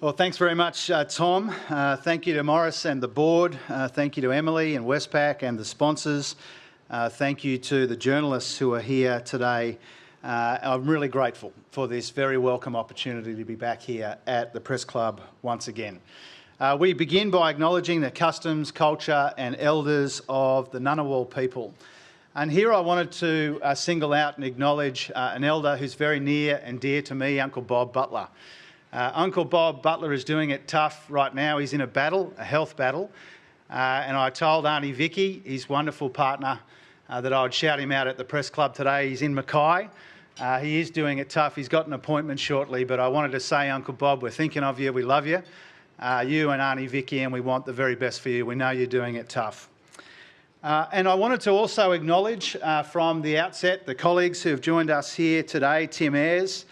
Well, thanks very much, Tom. Thank you to Morris and the board. Thank you to Emily and Westpac and the sponsors. Thank you to the journalists who are here today. I'm really grateful for this very welcome opportunity to be back here at the Press Club once again. We begin by acknowledging the customs, culture and elders of the Ngunnawal people. And here I wanted to single out and acknowledge an elder who's very near and dear to me, Uncle Bob Butler. Uncle Bob Butler is doing it tough right now. He's in a battle, a health battle. And I told Auntie Vicky, his wonderful partner, that I would shout him out at the Press Club today. He's in Mackay. He is doing it tough. He's got an appointment shortly, but I wanted to say, Uncle Bob, we're thinking of you. We love you, you and Auntie Vicky, and we want the very best for you. We know you're doing it tough. And I wanted to also acknowledge from the outset the colleagues who have joined us here today, Tim Ayres,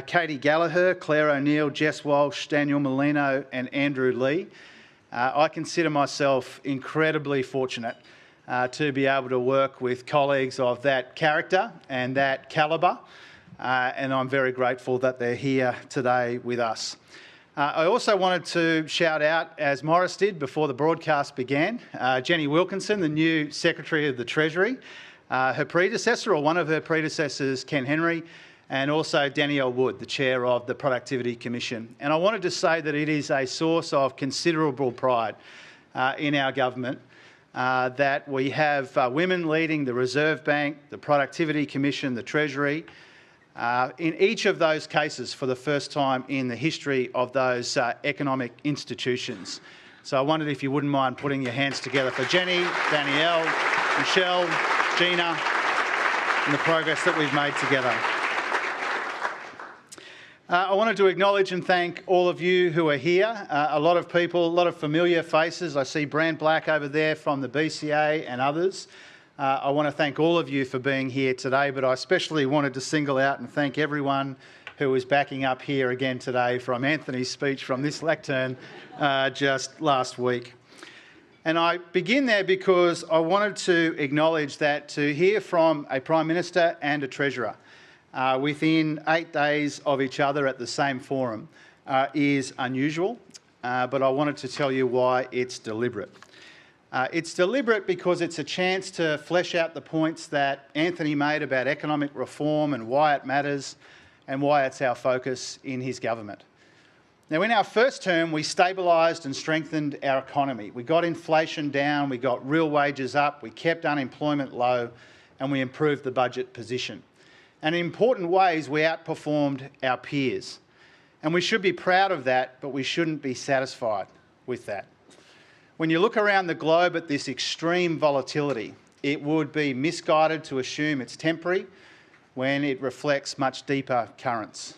Katie Gallagher, Claire O'Neill, Jess Walsh, Daniel Molino and Andrew Lee. I consider myself incredibly fortunate to be able to work with colleagues of that character and that calibre, and I'm very grateful that they're here today with us. I also wanted to shout out, as Morris did before the broadcast began, Jenny Wilkinson, the new Secretary of the Treasury, her predecessor, or one of her predecessors, Ken Henry, and also Danielle Wood, the Chair of the Productivity Commission. And I wanted to say that it is a source of considerable pride in our government that we have women leading the Reserve Bank, the Productivity Commission, the Treasury, in each of those cases for the first time in the history of those economic institutions. So I wondered if you wouldn't mind putting your hands together for Jenny, Danielle, Michelle, Gina, and the progress that we've made together. I wanted to acknowledge and thank all of you who are here. A lot of people, a lot of familiar faces. I see Brand Black over there from the BCA and others. I want to thank all of you for being here today, but I especially wanted to single out and thank everyone who is backing up here again today from Anthony's speech from this lectern just last week. And I begin there because I wanted to acknowledge that to hear from a Prime Minister and a Treasurer within 8 days of each other at the same forum is unusual, but I wanted to tell you why it's deliberate. It's deliberate because it's a chance to flesh out the points that Anthony made about economic reform and why it matters and why it's our focus in his government. Now, in our first term, we stabilised and strengthened our economy. We got inflation down, we got real wages up, we kept unemployment low, and we improved the budget position. And in important ways, we outperformed our peers. And we should be proud of that, but we shouldn't be satisfied with that. When you look around the globe at this extreme volatility, it would be misguided to assume it's temporary when it reflects much deeper currents.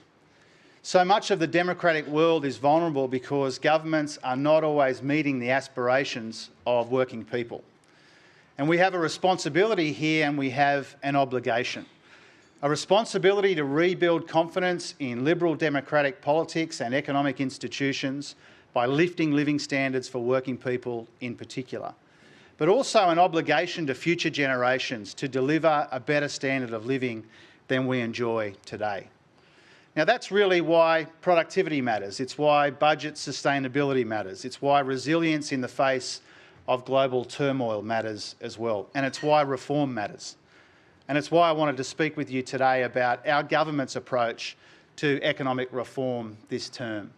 So much of the democratic world is vulnerable because governments are not always meeting the aspirations of working people. And we have a responsibility here and we have an obligation. A responsibility to rebuild confidence in liberal democratic politics and economic institutions by lifting living standards for working people in particular, but also an obligation to future generations to deliver a better standard of living than we enjoy today. Now, that's really why productivity matters. It's why budget sustainability matters. It's why resilience in the face of global turmoil matters as well. And it's why reform matters. And it's why I wanted to speak with you today about our government's approach to economic reform this term.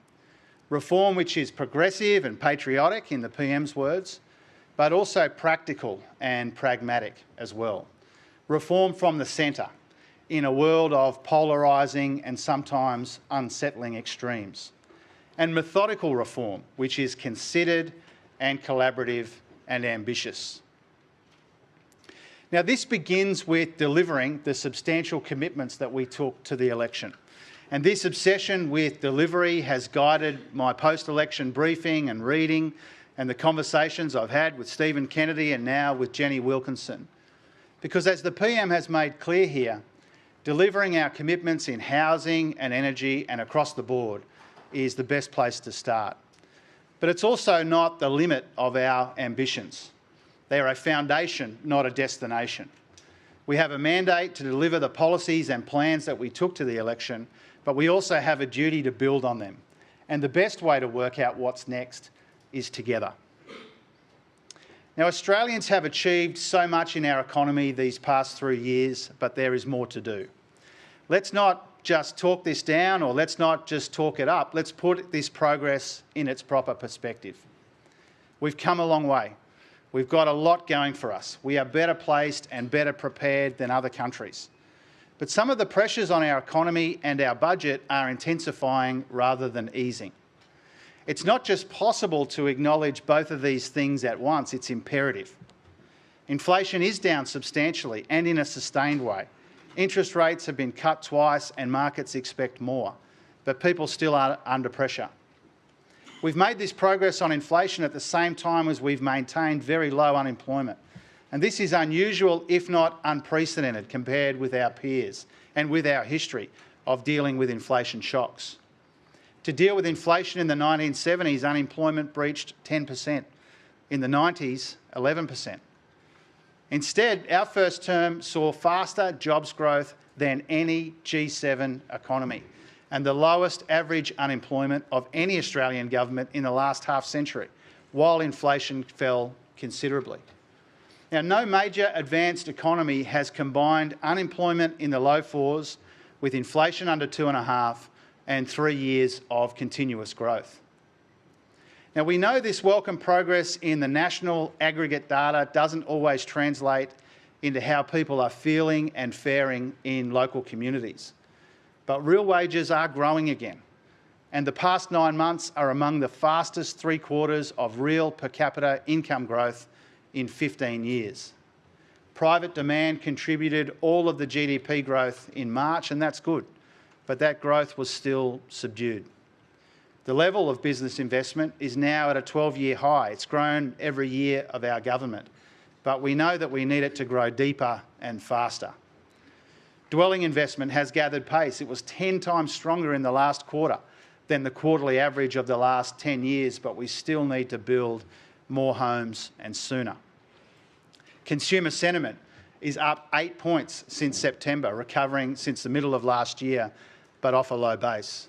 Reform which is progressive and patriotic, in the PM's words, but also practical and pragmatic as well. Reform from the centre, in a world of polarising and sometimes unsettling extremes. And methodical reform, which is considered and collaborative and ambitious. Now, this begins with delivering the substantial commitments that we took to the election. And this obsession with delivery has guided my post-election briefing and reading and the conversations I've had with Stephen Kennedy and now with Jenny Wilkinson. Because as the PM has made clear here, delivering our commitments in housing and energy and across the board is the best place to start. But it's also not the limit of our ambitions. They are a foundation, not a destination. We have a mandate to deliver the policies and plans that we took to the election, but we also have a duty to build on them And the best way to work out what's next is together. Now, Australians have achieved so much in our economy these past 3 years, but there is more to do. Let's not just talk this down, or let's not just talk it up. Let's put this progress in its proper perspective. We've come a long way. We've got a lot going for us. We are better placed and better prepared than other countries. But some of the pressures on our economy and our budget are intensifying rather than easing. It's not just possible to acknowledge both of these things at once, it's imperative. Inflation is down substantially and in a sustained way. Interest rates have been cut twice and markets expect more, but people still are under pressure. We've made this progress on inflation at the same time as we've maintained very low unemployment. And this is unusual, if not unprecedented, compared with our peers and with our history of dealing with inflation shocks. To deal with inflation in the 1970s, unemployment breached 10%. In the 90s, 11%. Instead, our first term saw faster jobs growth than any G7 economy and the lowest average unemployment of any Australian government in the last half century, while inflation fell considerably. Now, no major advanced economy has combined unemployment in the low fours with inflation under 2.5 and 3 years of continuous growth. Now, we know this welcome progress in the national aggregate data doesn't always translate into how people are feeling and faring in local communities. But real wages are growing again, and the past 9 months are among the fastest 3 quarters of real per capita income growth in 15 years. Private demand contributed all of the GDP growth in March, and that's good, but that growth was still subdued. The level of business investment is now at a 12-year high. It's grown every year of our government, but we know that we need it to grow deeper and faster. Dwelling investment has gathered pace. It was 10 times stronger in the last quarter than the quarterly average of the last 10 years, but we still need to build more homes and sooner. Consumer sentiment is up 8 points since September, recovering since the middle of last year, but off a low base.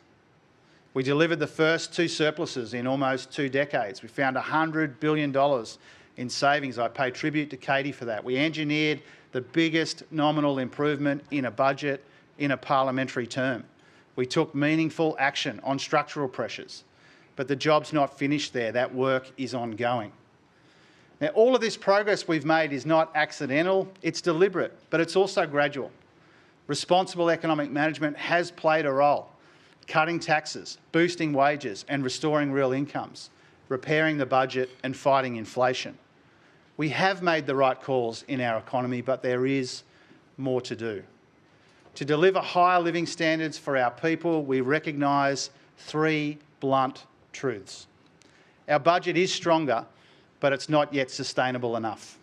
We delivered the first 2 surpluses in almost 2 decades. We found $100 billion in savings. I pay tribute to Katie for that. We engineered the biggest nominal improvement in a budget in a parliamentary term. We took meaningful action on structural pressures, but the job's not finished there. That work is ongoing. Now, all of this progress we've made is not accidental, it's deliberate, but it's also gradual. Responsible economic management has played a role, cutting taxes, boosting wages and restoring real incomes, repairing the budget and fighting inflation. We have made the right calls in our economy, but there is more to do. To deliver higher living standards for our people, we recognise 3 blunt truths. Our budget is stronger, but it's not yet sustainable enough.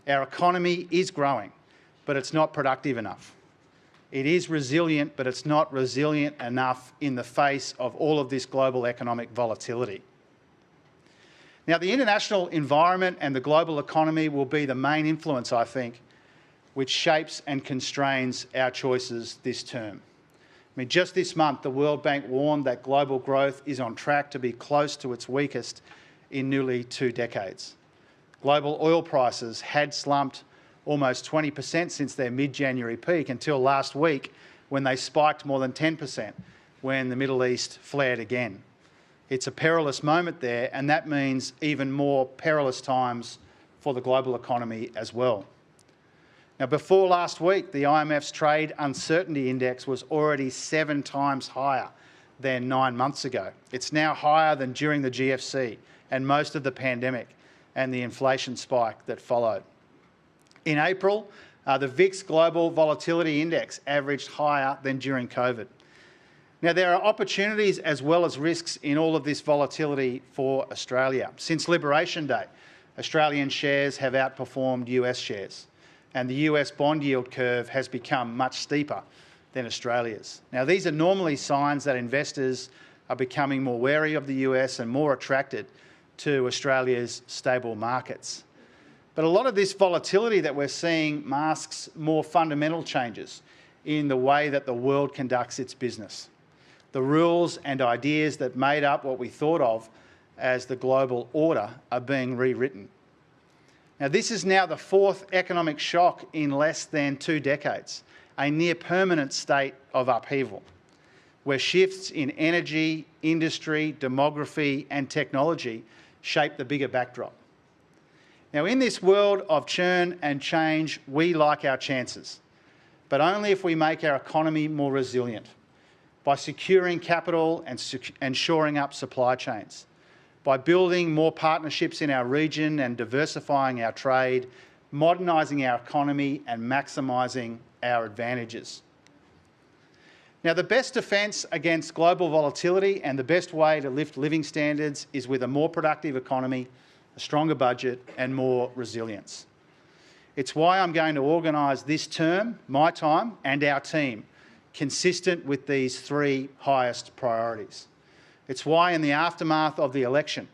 Our economy is growing, but it's not productive enough. It is resilient, but it's not resilient enough in the face of all of this global economic volatility. Now, the international environment and the global economy will be the main influence, I think, which shapes and constrains our choices this term. I mean, just this month, the World Bank warned that global growth is on track to be close to its weakest in nearly 2 decades. Global oil prices had slumped almost 20% since their mid-January peak until last week, when they spiked more than 10% when the Middle East flared again. It's a perilous moment there, and that means even more perilous times for the global economy as well. Now, before last week, the IMF's Trade Uncertainty Index was already 7 times higher than 9 months ago. It's now higher than during the GFC and most of the pandemic and the inflation spike that followed. In April, the VIX Global Volatility Index averaged higher than during COVID. Now, there are opportunities as well as risks in all of this volatility for Australia. Since Liberation Day, Australian shares have outperformed US shares, and the US bond yield curve has become much steeper than Australia's. Now, these are normally signs that investors are becoming more wary of the US and more attracted to Australia's stable markets. But a lot of this volatility that we're seeing masks more fundamental changes in the way that the world conducts its business. The rules and ideas that made up what we thought of as the global order are being rewritten. Now, this is now the fourth economic shock in less than 2 decades, a near permanent state of upheaval, where shifts in energy, industry, demography and technology shape the bigger backdrop. Now, in this world of churn and change, we like our chances, but only if we make our economy more resilient, by securing capital and shoring up supply chains, by building more partnerships in our region and diversifying our trade, modernising our economy and maximising our advantages. Now, the best defence against global volatility and the best way to lift living standards is with a more productive economy, a stronger budget and more resilience. It's why I'm going to organise this term, my time and our team, consistent with these 3 highest priorities. It's why in the aftermath of the election,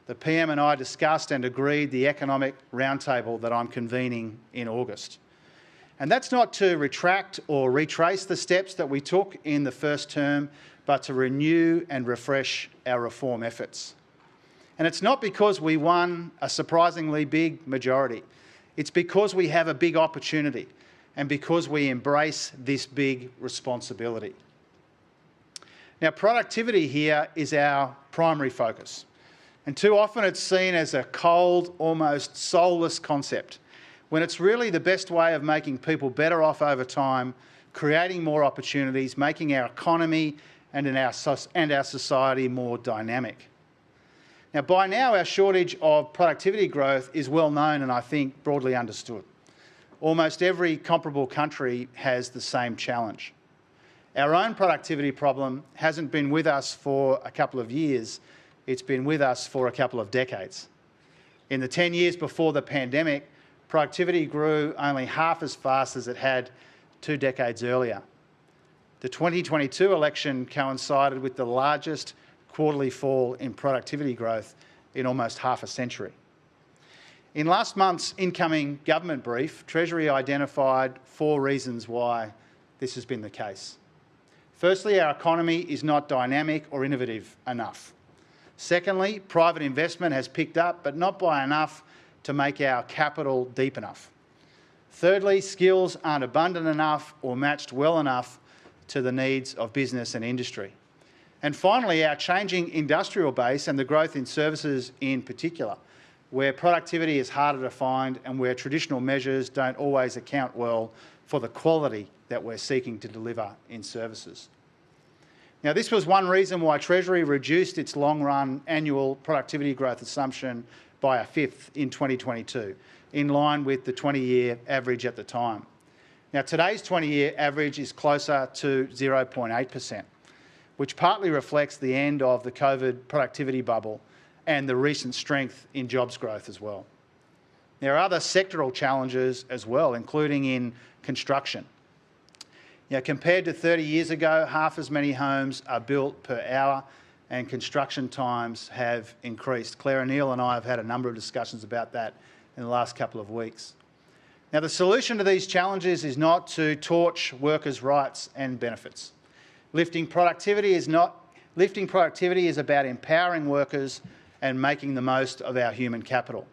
the PM and I discussed and agreed the economic roundtable that I'm convening in August. And that's not to retract or retrace the steps that we took in the first term, but to renew and refresh our reform efforts. And it's not because we won a surprisingly big majority. It's because we have a big opportunity and because we embrace this big responsibility. Now, productivity here is our primary focus. And too often it's seen as a cold, almost soulless concept, when it's really the best way of making people better off over time, creating more opportunities, making our economy and our society more dynamic. Now, by now, our shortage of productivity growth is well known and I think broadly understood. Almost every comparable country has the same challenge. Our own productivity problem hasn't been with us for a couple of years, it's been with us for a couple of decades. In the 10 years before the pandemic, productivity grew only half as fast as it had 2 decades earlier. The 2022 election coincided with the largest quarterly fall in productivity growth in almost half a century. In last month's incoming government brief, Treasury identified 4 reasons why this has been the case. Firstly, our economy is not dynamic or innovative enough. Secondly, private investment has picked up, but not by enough to make our capital deep enough. Thirdly, skills aren't abundant enough or matched well enough to the needs of business and industry. And finally, our changing industrial base and the growth in services in particular, where productivity is harder to find and where traditional measures don't always account well for the quality that we're seeking to deliver in services. Now, this was one reason why Treasury reduced its long-run annual productivity growth assumption by a fifth in 2022, in line with the 20-year average at the time. Now, today's 20-year average is closer to 0.8%, which partly reflects the end of the COVID productivity bubble and the recent strength in jobs growth as well. There are other sectoral challenges as well, including in construction. Now, compared to 30 years ago, half as many homes are built per hour and construction times have increased. Claire O'Neill and I have had a number of discussions about that in the last couple of weeks. Now, the solution to these challenges is not to torch workers' rights and benefits. Lifting productivity is about empowering workers and making the most of our human capital,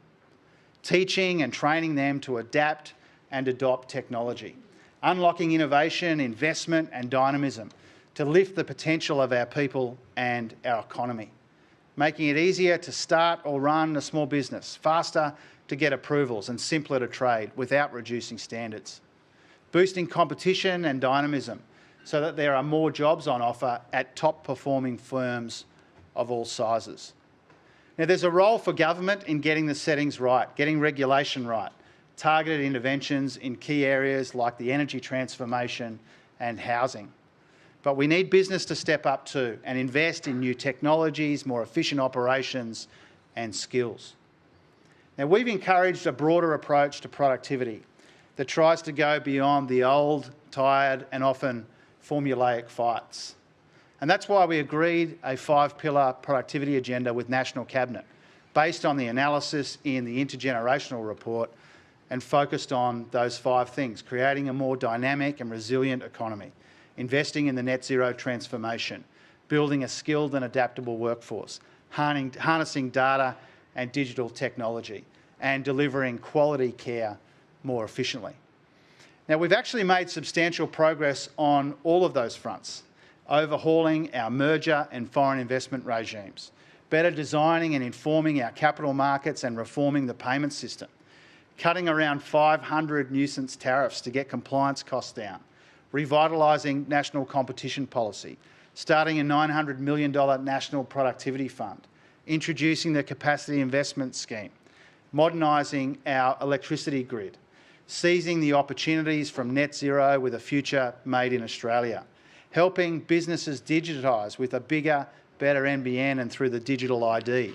teaching and training them to adapt and adopt technology, unlocking innovation, investment and dynamism to lift the potential of our people and our economy, making it easier to start or run a small business, faster to get approvals and simpler to trade without reducing standards, boosting competition and dynamism so that there are more jobs on offer at top-performing firms of all sizes. Now, there's a role for government in getting the settings right, getting regulation right, targeted interventions in key areas like the energy transformation and housing. But we need business to step up too and invest in new technologies, more efficient operations and skills. Now, we've encouraged a broader approach to productivity that tries to go beyond the old, tired and often formulaic fights. And that's why we agreed a 5-pillar productivity agenda with National Cabinet, based on the analysis in the intergenerational report and focused on those 5 things: creating a more dynamic and resilient economy, investing in the net zero transformation, building a skilled and adaptable workforce, harnessing data and digital technology, and delivering quality care more efficiently. Now, we've actually made substantial progress on all of those fronts, overhauling our merger and foreign investment regimes, better designing and informing our capital markets and reforming the payment system, cutting around 500 nuisance tariffs to get compliance costs down, revitalising national competition policy, starting a $900 million national productivity fund, introducing the capacity investment scheme, modernising our electricity grid, seizing the opportunities from net zero with a future made in Australia, helping businesses digitise with a bigger, better NBN and through the digital ID,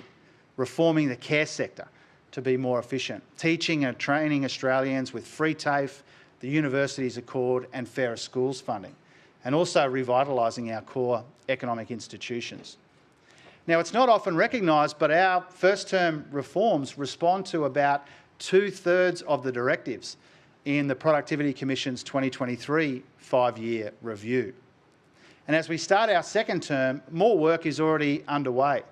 reforming the care sector to be more efficient, teaching and training Australians with free TAFE, the Universities Accord and Fairer Schools funding, and also revitalising our core economic institutions. Now, it's not often recognised, but our first-term reforms respond to about 2/3 of the directives in the Productivity Commission's 2023 5-year review. And as we start our second term, more work is already underway.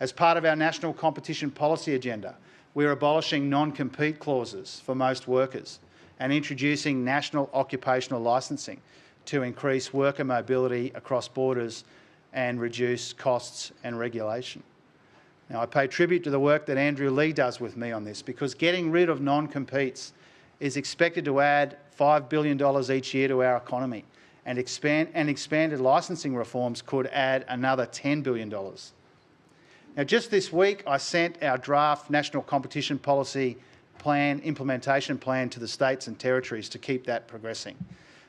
As part of our national competition policy agenda, we're abolishing non-compete clauses for most workers and introducing national occupational licensing to increase worker mobility across borders and reduce costs and regulation. Now, I pay tribute to the work that Andrew Lee does with me on this, because getting rid of non-competes is expected to add $5 billion each year to our economy, and expanded licensing reforms could add another $10 billion. Now, just this week, I sent our draft National Competition Policy Plan, implementation plan to the states and territories to keep that progressing.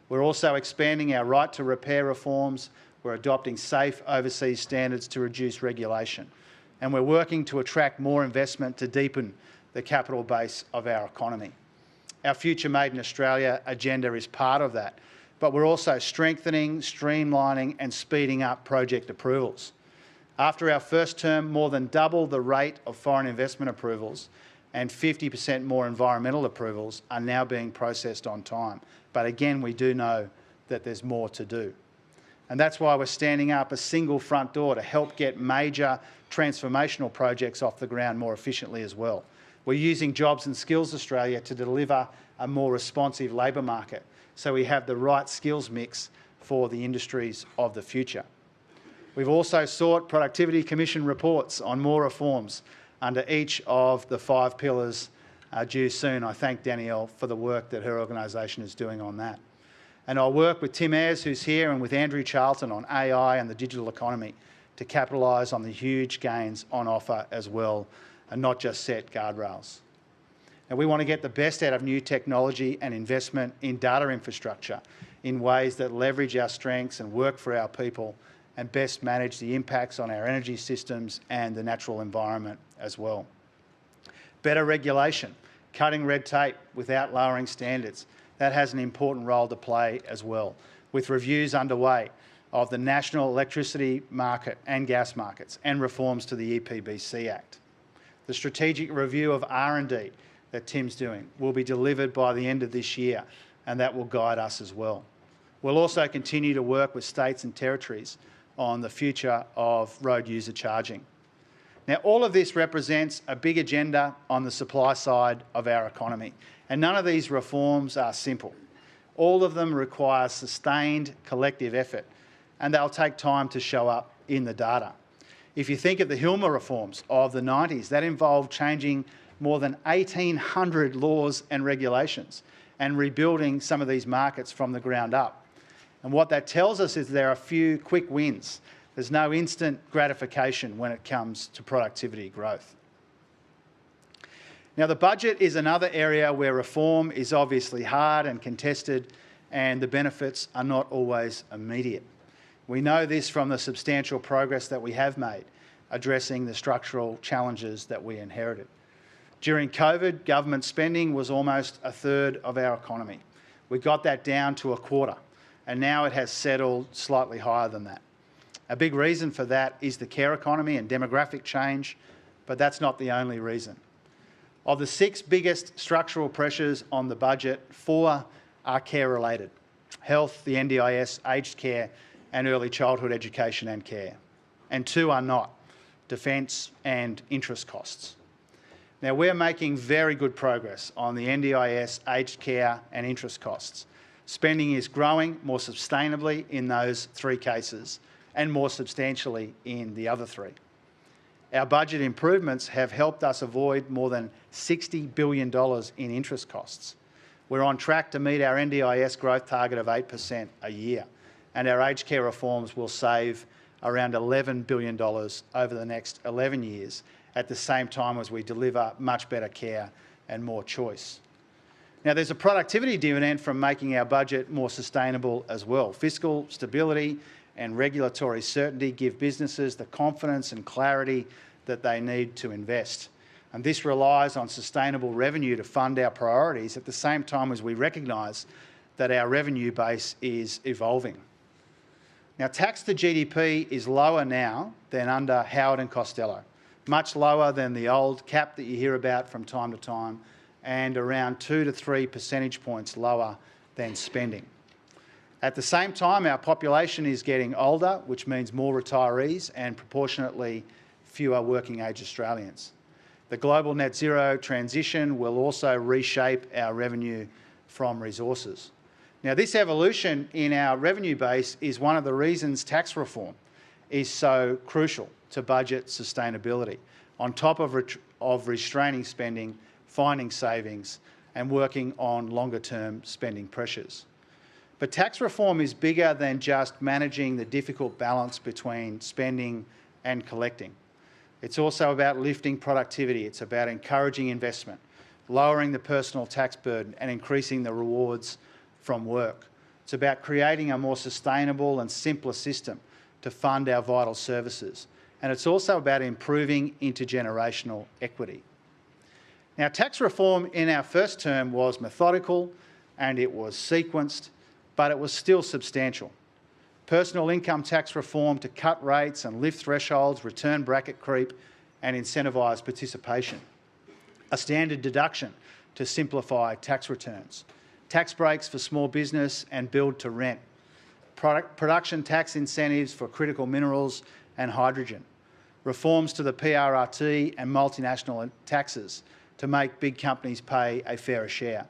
We're also expanding our right to repair reforms. We're adopting safe overseas standards to reduce regulation. And we're working to attract more investment to deepen the capital base of our economy. Our Future Made in Australia agenda is part of that, but we're also strengthening, streamlining and speeding up project approvals. After our first term, more than double the rate of foreign investment approvals and 50% more environmental approvals are now being processed on time. But again, we do know that there's more to do. And that's why we're standing up a single front door to help get major transformational projects off the ground more efficiently as well. We're using Jobs and Skills Australia to deliver a more responsive labour market, so we have the right skills mix for the industries of the future. We've also sought Productivity Commission reports on more reforms under each of the 5 pillars due soon. I thank Danielle for the work that her organisation is doing on that. And I'll work with Tim Ayres, who's here, and with Andrew Charlton on AI and the digital economy to capitalise on the huge gains on offer as well, and not just set guardrails. Now, we want to get the best out of new technology and investment in data infrastructure in ways that leverage our strengths and work for our people and best manage the impacts on our energy systems and the natural environment as well. Better regulation, cutting red tape without lowering standards. That has an important role to play as well, with reviews underway of the national electricity market and gas markets and reforms to the EPBC Act. The strategic review of R&D that Tim's doing will be delivered by the end of this year, and that will guide us as well. We'll also continue to work with states and territories on the future of road user charging. Now, all of this represents a big agenda on the supply side of our economy, and none of these reforms are simple. All of them require sustained collective effort, and they'll take time to show up in the data. If you think of the Hilmer reforms of the 90s, that involved changing more than 1,800 laws and regulations and rebuilding some of these markets from the ground up. And what that tells us is there are a few quick wins. There's no instant gratification when it comes to productivity growth. Now, the budget is another area where reform is obviously hard and contested, and the benefits are not always immediate. We know this from the substantial progress that we have made addressing the structural challenges that we inherited. During COVID, government spending was almost 1/3 of our economy. We got that down to 1/4, and now it has settled slightly higher than that. A big reason for that is the care economy and demographic change, but that's not the only reason. Of the 6 biggest structural pressures on the budget, 4 are care-related: health, the NDIS, aged care, and early childhood education and care. And 2 are not: defence and interest costs. Now, we're making very good progress on the NDIS, aged care and interest costs. Spending is growing more sustainably in those 3 cases and more substantially in the other 3. Our budget improvements have helped us avoid more than $60 billion in interest costs. We're on track to meet our NDIS growth target of 8% a year, and our aged care reforms will save around $11 billion over the next 11 years, at the same time as we deliver much better care and more choice. Now, there's a productivity dividend from making our budget more sustainable as well. Fiscal stability and regulatory certainty give businesses the confidence and clarity that they need to invest. And this relies on sustainable revenue to fund our priorities at the same time as we recognise that our revenue base is evolving. Now, tax to GDP is lower now than under Howard and Costello, much lower than the old cap that you hear about from time to time, and around 2 to 3 percentage points lower than spending. At the same time, our population is getting older, which means more retirees and proportionately fewer working age Australians. The global net zero transition will also reshape our revenue from resources. Now, this evolution in our revenue base is one of the reasons tax reform is so crucial to budget sustainability, on top of restraining spending, finding savings and working on longer-term spending pressures. But tax reform is bigger than just managing the difficult balance between spending and collecting. It's also about lifting productivity. It's about encouraging investment, lowering the personal tax burden and increasing the rewards from work. It's about creating a more sustainable and simpler system to fund our vital services. And it's also about improving intergenerational equity. Now, tax reform in our first term was methodical and it was sequenced, but it was still substantial. Personal income tax reform to cut rates and lift thresholds, return bracket creep and incentivise participation. A standard deduction to simplify tax returns. Tax breaks for small business and build to rent. Production tax incentives for critical minerals and hydrogen. Reforms to the PRRT and multinational taxes to make big companies pay a fairer share.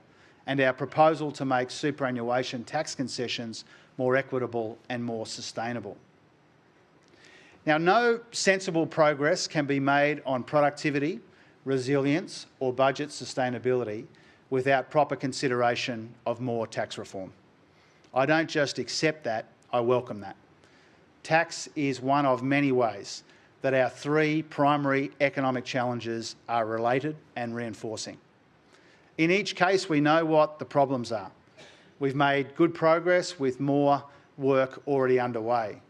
And our proposal to make superannuation tax concessions more equitable and more sustainable. Now, no sensible progress can be made on productivity, resilience or budget sustainability without proper consideration of more tax reform. I don't just accept that, I welcome that. Tax is one of many ways that our 3 primary economic challenges are related and reinforcing. In each case, we know what the problems are. We've made good progress with more work already underway,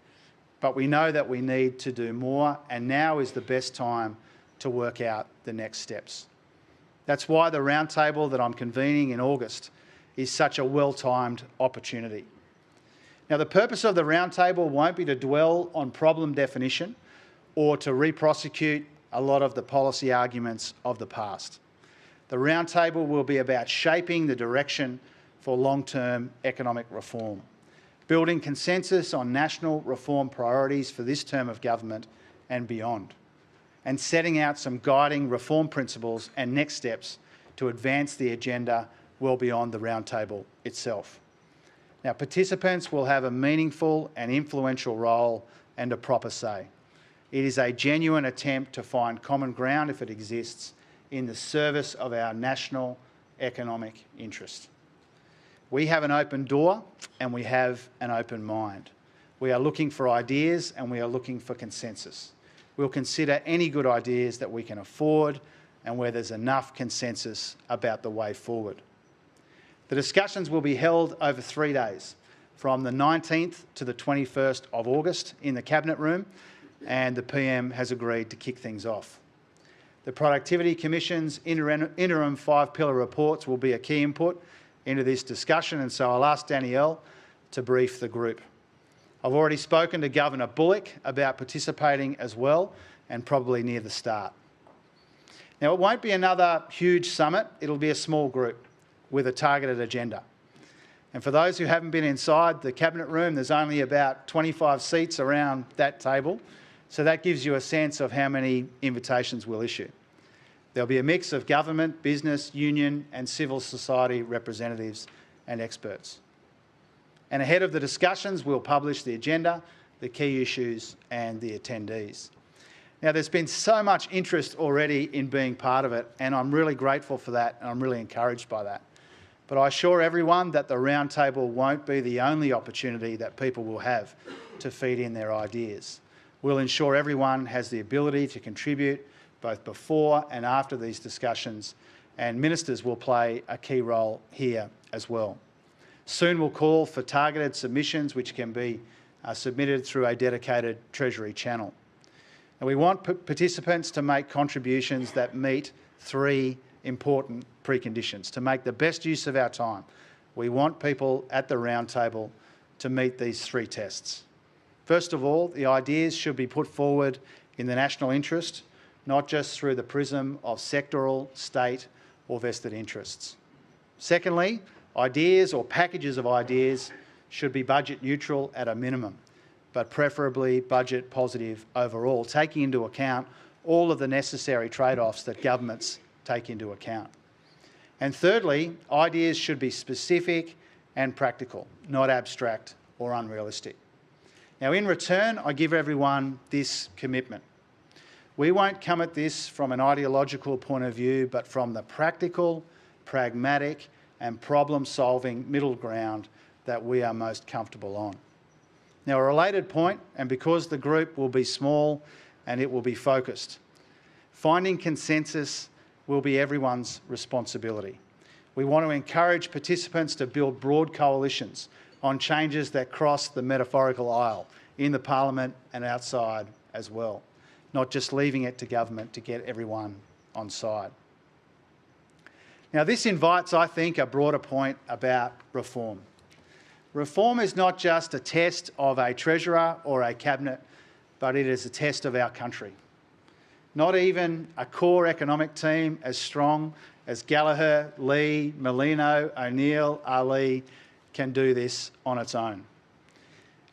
but we know that we need to do more, and now is the best time to work out the next steps. That's why the roundtable that I'm convening in August is such a well-timed opportunity. Now, the purpose of the roundtable won't be to dwell on problem definition or to re-prosecute a lot of the policy arguments of the past. The roundtable will be about shaping the direction for long-term economic reform, building consensus on national reform priorities for this term of government and beyond, and setting out some guiding reform principles and next steps to advance the agenda well beyond the roundtable itself. Now, participants will have a meaningful and influential role and a proper say. It is a genuine attempt to find common ground, if it exists, in the service of our national economic interest. We have an open door and we have an open mind. We are looking for ideas and we are looking for consensus. We'll consider any good ideas that we can afford and where there's enough consensus about the way forward. The discussions will be held over 3 days, from the 19th to the 21st of August in the Cabinet Room, and the PM has agreed to kick things off. The Productivity Commission's interim 5-pillar reports will be a key input into this discussion, and so I'll ask Danielle to brief the group. I've already spoken to Governor Bullock about participating as well, and probably near the start. Now, it won't be another huge summit, it'll be a small group with a targeted agenda. And for those who haven't been inside the Cabinet room, there's only about 25 seats around that table. So that gives you a sense of how many invitations we'll issue. There'll be a mix of government, business, union and civil society representatives and experts. And ahead of the discussions, we'll publish the agenda, the key issues and the attendees. Now, there's been so much interest already in being part of it, and I'm really grateful for that, and I'm really encouraged by that. But I assure everyone that the roundtable won't be the only opportunity that people will have to feed in their ideas. We'll ensure everyone has the ability to contribute both before and after these discussions, and ministers will play a key role here as well. Soon we'll call for targeted submissions which can be submitted through a dedicated Treasury channel. And we want participants to make contributions that meet three important preconditions to make the best use of our time. We want people at the roundtable to meet these three tests. First of all, the ideas should be put forward in the national interest, not just through the prism of sectoral, state or vested interests. Secondly, ideas or packages of ideas should be budget neutral at a minimum, but preferably budget positive overall, taking into account all of the necessary trade-offs that governments take into account. And thirdly, ideas should be specific and practical, not abstract or unrealistic. Now, in return, I give everyone this commitment. We won't come at this from an ideological point of view, but from the practical, pragmatic and problem-solving middle ground that we are most comfortable on. Now, a related point, and because the group will be small and it will be focused, finding consensus will be everyone's responsibility. We want to encourage participants to build broad coalitions on changes that cross the metaphorical aisle in the Parliament and outside as well, not just leaving it to government to get everyone on side. Now, this invites, I think, a broader point about reform. Reform is not just a test of a treasurer or a cabinet, but it is a test of our country. Not even a core economic team as strong as Gallagher, Lee, Merlino, O'Neill, Ali can do this on its own.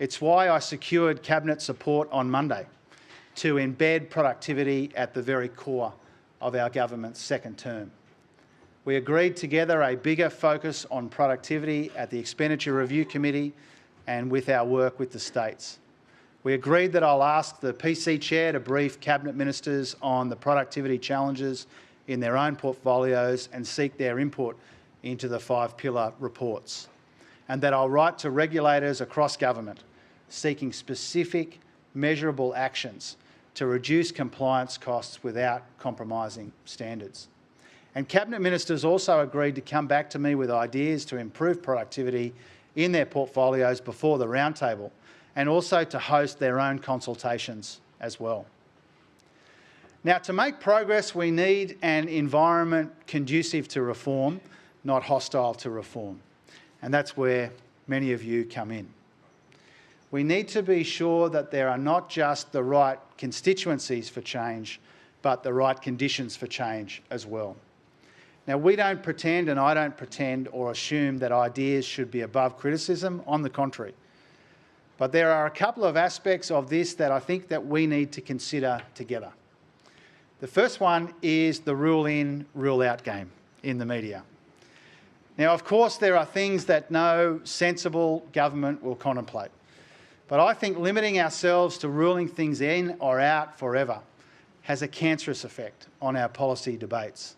It's why I secured cabinet support on Monday to embed productivity at the very core of our government's second term. We agreed together a bigger focus on productivity at the Expenditure Review Committee and with our work with the states. We agreed that I'll ask the PC Chair to brief Cabinet Ministers on the productivity challenges in their own portfolios and seek their input into the 5-pillar reports. And that I'll write to regulators across government seeking specific, measurable actions to reduce compliance costs without compromising standards. And Cabinet Ministers also agreed to come back to me with ideas to improve productivity in their portfolios before the roundtable, and also to host their own consultations as well. Now, to make progress, we need an environment conducive to reform, not hostile to reform. And that's where many of you come in. We need to be sure that there are not just the right constituencies for change, but the right conditions for change as well. Now, we don't pretend, and I don't pretend or assume that ideas should be above criticism. On the contrary. But there are a couple of aspects of this that I think that we need to consider together. The first one is the rule in, rule out game in the media. Now, of course, there are things that no sensible government will contemplate. But I think limiting ourselves to ruling things in or out forever has a cancerous effect on our policy debates.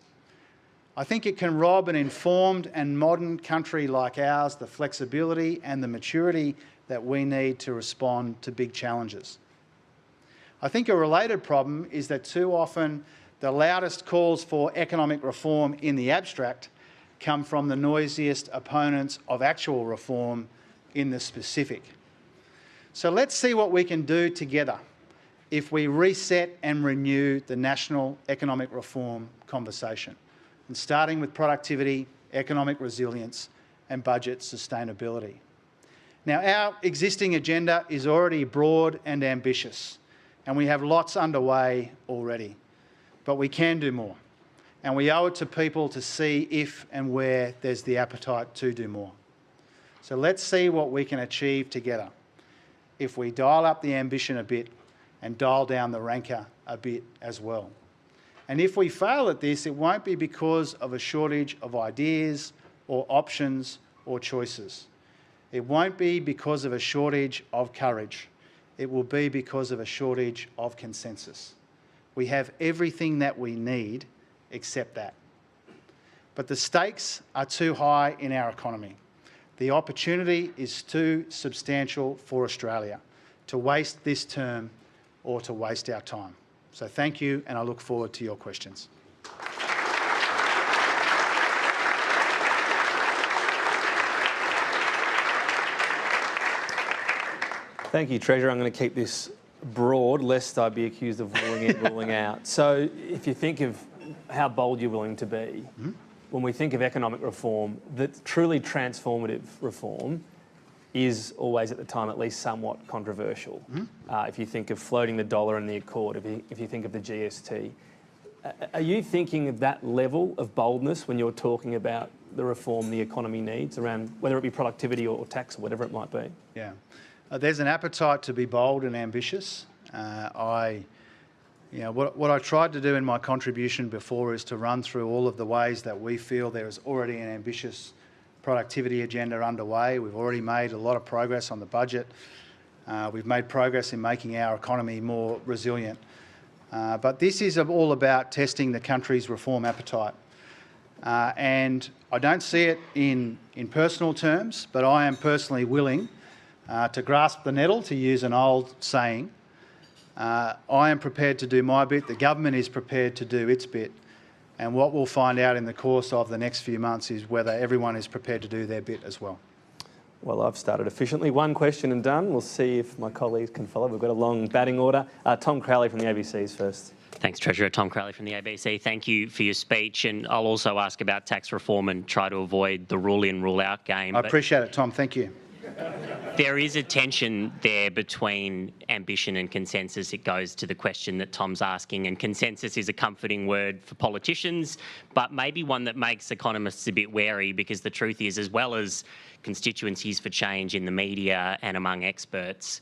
I think it can rob an informed and modern country like ours the flexibility and the maturity that we need to respond to big challenges. I think a related problem is that too often the loudest calls for economic reform in the abstract come from the noisiest opponents of actual reform in the specific. So let's see what we can do together if we reset and renew the national economic reform conversation, and starting with productivity, economic resilience and budget sustainability. Now, our existing agenda is already broad and ambitious, and we have lots underway already. But we can do more, and we owe it to people to see if and where there's the appetite to do more. So let's see what we can achieve together if we dial up the ambition a bit and dial down the rancor a bit as well. And if we fail at this, it won't be because of a shortage of ideas or options or choices. It won't be because of a shortage of courage. It will be because of a shortage of consensus. We have everything that we need except that. But the stakes are too high in our economy. The opportunity is too substantial for Australia to waste this term or to waste our time. So thank you, and I look forward to your questions. Thank you, Treasurer. I'm going to keep this broad, lest I be accused of ruling in, ruling out. So if you think of how bold you're willing to be, when we think of economic reform, that truly transformative reform is always at the time at least somewhat controversial. If you think of floating the dollar in the Accord, if you think of the GST, are you thinking of that level of boldness when you're talking about the reform the economy needs around whether it be productivity or tax or whatever it might be? Yeah. There's an appetite to be bold and ambitious. What I tried to do in my contribution before is to run through all of the ways that we feel there is already an ambitious productivity agenda underway. We've already made a lot of progress on the budget. We've made progress in making our economy more resilient. But this is all about testing the country's reform appetite. And I don't see it in personal terms, but I am personally willing to grasp the nettle, to use an old saying. I am prepared to do my bit. The government is prepared to do its bit. And what we'll find out in the course of the next few months is whether everyone is prepared to do their bit as well. Well, I've started efficiently. One question and done. We'll see if my colleagues can follow. We've got a long batting order. Tom Crowley from the ABC is first. Thanks, Treasurer. Tom Crowley from the ABC. Thank you for your speech. And I'll also ask about tax reform and try to avoid the rule-in, rule-out game. I appreciate it, Tom. Thank you. There is a tension there between ambition and consensus. It goes to the question that Tom's asking, and consensus is a comforting word for politicians, but maybe one that makes economists a bit wary, because the truth is, as well as constituencies for change in the media and among experts,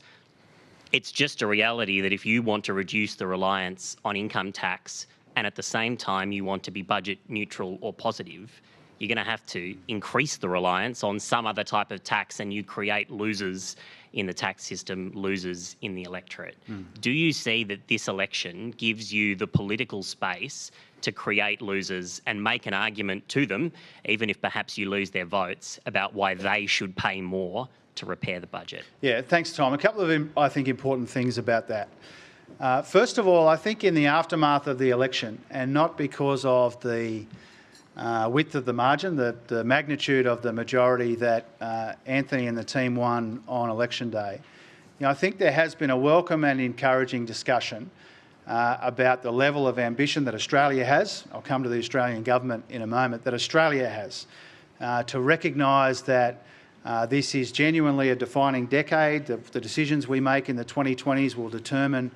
it's just a reality that if you want to reduce the reliance on income tax and at the same time you want to be budget neutral or positive, you're going to have to increase the reliance on some other type of tax, and you create losers in the tax system, losers in the electorate. Do you see that this election gives you the political space to create losers and make an argument to them, even if perhaps you lose their votes, about why they should pay more to repair the budget? Yeah, thanks, Tom. A couple of, I think, important things about that. First of all, I think in the aftermath of the election, and not because of the width of the margin, the magnitude of the majority that Anthony and the team won on election day, I think there has been a welcome and encouraging discussion about the level of ambition that Australia has. I'll come to the Australian government in a moment, that Australia has to recognise that this is genuinely a defining decade. The decisions we make in the 2020s will determine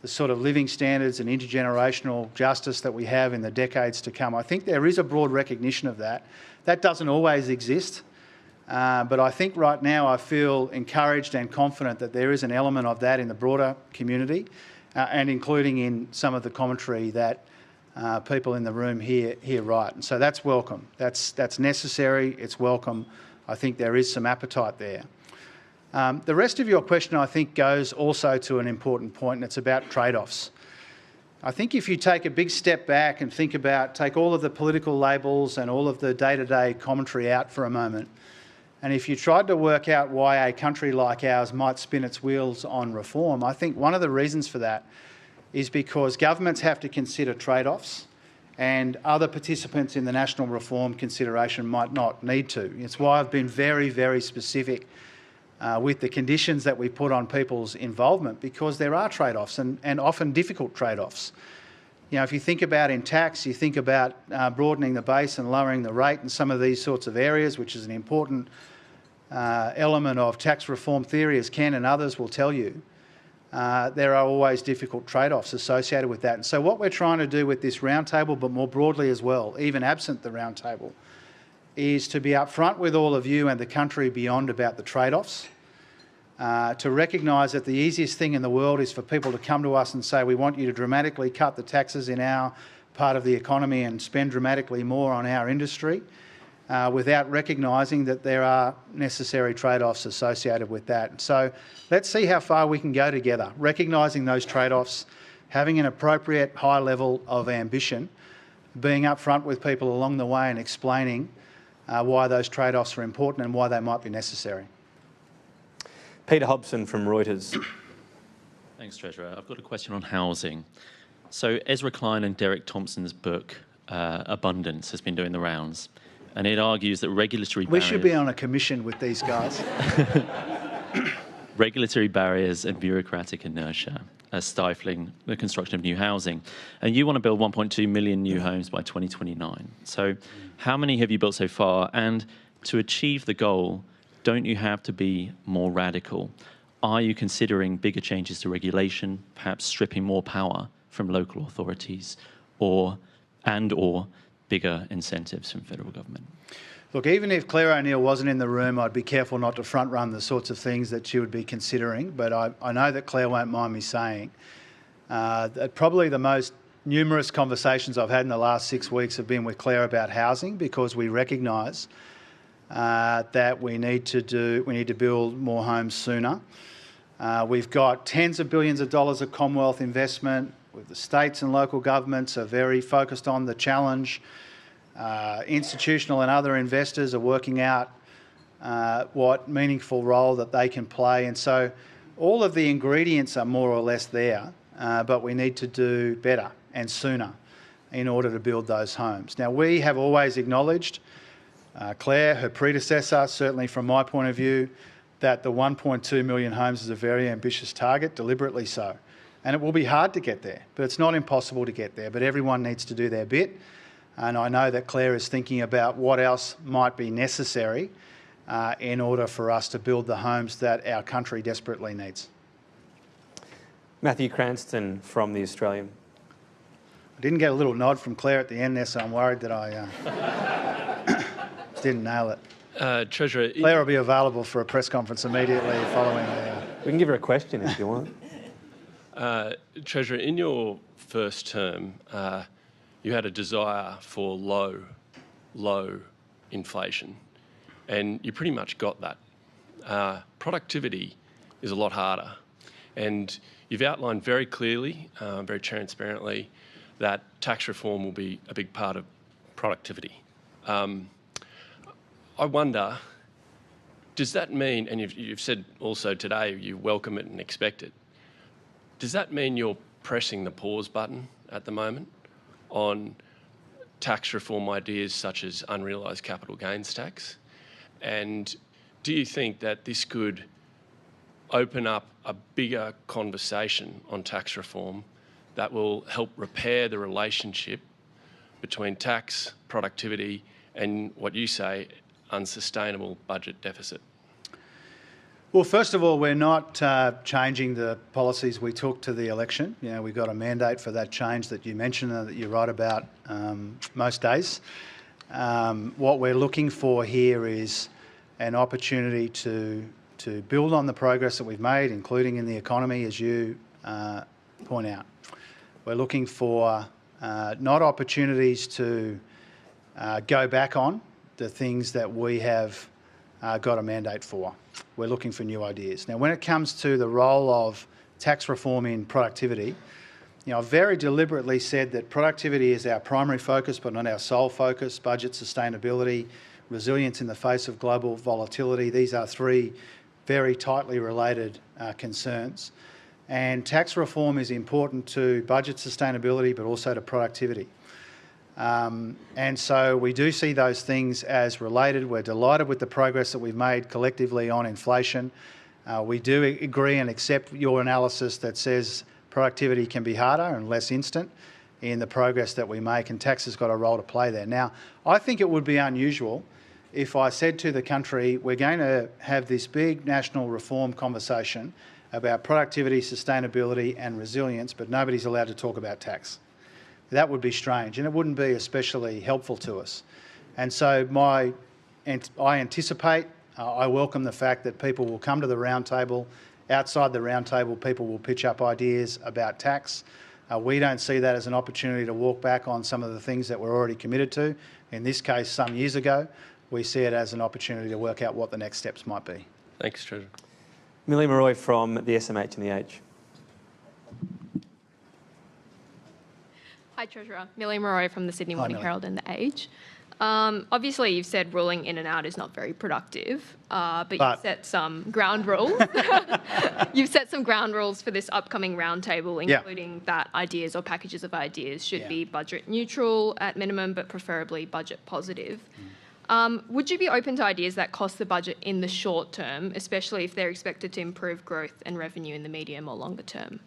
the sort of living standards and intergenerational justice that we have in the decades to come. I think there is a broad recognition of that. That doesn't always exist, but I think right now I feel encouraged and confident that there is an element of that in the broader community, and including in some of the commentary that people in the room here write. And so that's welcome. That's necessary. It's welcome. I think there is some appetite there. The rest of your question, I think, goes also to an important point, and it's about trade-offs. I think if you take a big step back and take all of the political labels and all of the day-to-day commentary out for a moment, and if you tried to work out why a country like ours might spin its wheels on reform, I think one of the reasons for that is because governments have to consider trade-offs, and other participants in the national reform consideration might not need to. It's why I've been very, very specific with the conditions that we put on people's involvement, because there are trade-offs and often difficult trade-offs. If you think about in tax, you think about broadening the base and lowering the rate in some of these sorts of areas, which is an important element of tax reform theory, as Ken and others will tell you. There are always difficult trade-offs associated with that. And so what we're trying to do with this roundtable, but more broadly as well, even absent the roundtable, is to be upfront with all of you and the country beyond about the trade-offs, to recognise that the easiest thing in the world is for people to come to us and say, we want you to dramatically cut the taxes in our part of the economy and spend dramatically more on our industry, without recognising that there are necessary trade-offs associated with that. So let's see how far we can go together, recognising those trade-offs, having an appropriate high level of ambition, being upfront with people along the way and explaining why those trade-offs are important and why they might be necessary. Peter Hobson from Reuters. Thanks, Treasurer. I've got a question on housing. So Ezra Klein and Derek Thompson's book, Abundance, has been doing the rounds, and it argues that regulatory barriers... We should be on a commission with these guys. Regulatory barriers and bureaucratic inertia are stifling the construction of new housing. And you want to build 1.2 million new homes by 2029. So how many have you built so far? And to achieve the goal, don't you have to be more radical? Are you considering bigger changes to regulation, perhaps stripping more power from local authorities, or bigger incentives from federal government? Look, even if Claire O'Neill wasn't in the room, I'd be careful not to front-run the sorts of things that she would be considering, but I know that Claire won't mind me saying that probably the most numerous conversations I've had in the last 6 weeks have been with Claire about housing, because we recognise that we need to build more homes sooner. We've got tens of billions of dollars of Commonwealth investment. The states and local governments are very focused on the challenge. Institutional and other investors are working out what meaningful role that they can play. And so all of the ingredients are more or less there, but we need to do better and sooner in order to build those homes. Now, we have always acknowledged, Claire, her predecessor, certainly from my point of view, that the 1.2 million homes is a very ambitious target, deliberately so. And it will be hard to get there, but it's not impossible to get there. But everyone needs to do their bit. And I know that Claire is thinking about what else might be necessary in order for us to build the homes that our country desperately needs. Matthew Cranston from The Australian. I didn't get a little nod from Claire at the end there, so I'm worried that I didn't nail it. Treasurer... Claire will be available for a press conference immediately following the... We can give her a question if you want. Treasurer, in your first term, you had a desire for low inflation, and you pretty much got that. Productivity is a lot harder, and you've outlined very clearly, very transparently, that tax reform will be a big part of productivity. I wonder, does that mean, and you've said also today you welcome it and expect it, does that mean you're pressing the pause button at the moment on tax reform ideas such as unrealised capital gains tax? And do you think that this could open up a bigger conversation on tax reform that will help repair the relationship between tax, productivity and what you say, unsustainable budget deficit? Well, first of all, we're not changing the policies we took to the election. You know, we got a mandate for that change that you mentioned and that you write about most days. What we're looking for here is an opportunity to build on the progress that we've made, including in the economy, as you point out. We're looking for not opportunities to go back on the things that we have got a mandate for. We're looking for new ideas. Now, when it comes to the role of tax reform in productivity, I've very deliberately said that productivity is our primary focus, but not our sole focus. Budget sustainability, resilience in the face of global volatility. These are three very tightly related concerns. And tax reform is important to budget sustainability, but also to productivity. And so we do see those things as related. We're delighted with the progress that we've made collectively on inflation. We do agree and accept your analysis that says productivity can be harder and less instant in the progress that we make, and tax has got a role to play there. Now, I think it would be unusual if I said to the country, we're going to have this big national reform conversation about productivity, sustainability and resilience, but nobody's allowed to talk about tax. That would be strange, and it wouldn't be especially helpful to us. And so my I anticipate, I welcome the fact that people will come to the roundtable. Outside the roundtable, people will pitch up ideas about tax. We don't see that as an opportunity to walk back on some of the things that we're already committed to. In this case, some years ago, we see it as an opportunity to work out what the next steps might be. Thanks, Treasurer. Millie Maroy from the SMH and the Age. Hi, Treasurer. Millie Maroy from the Sydney Morning Millie. Herald and the Age. Obviously, you've said ruling in and out is not very productive, but you've set some ground rules. You've set some ground rules for this upcoming roundtable, including that ideas or packages of ideas should be budget neutral at minimum, but preferably budget positive. Would you be open to ideas that cost the budget in the short term, especially if they're expected to improve growth and revenue in the medium or longer term?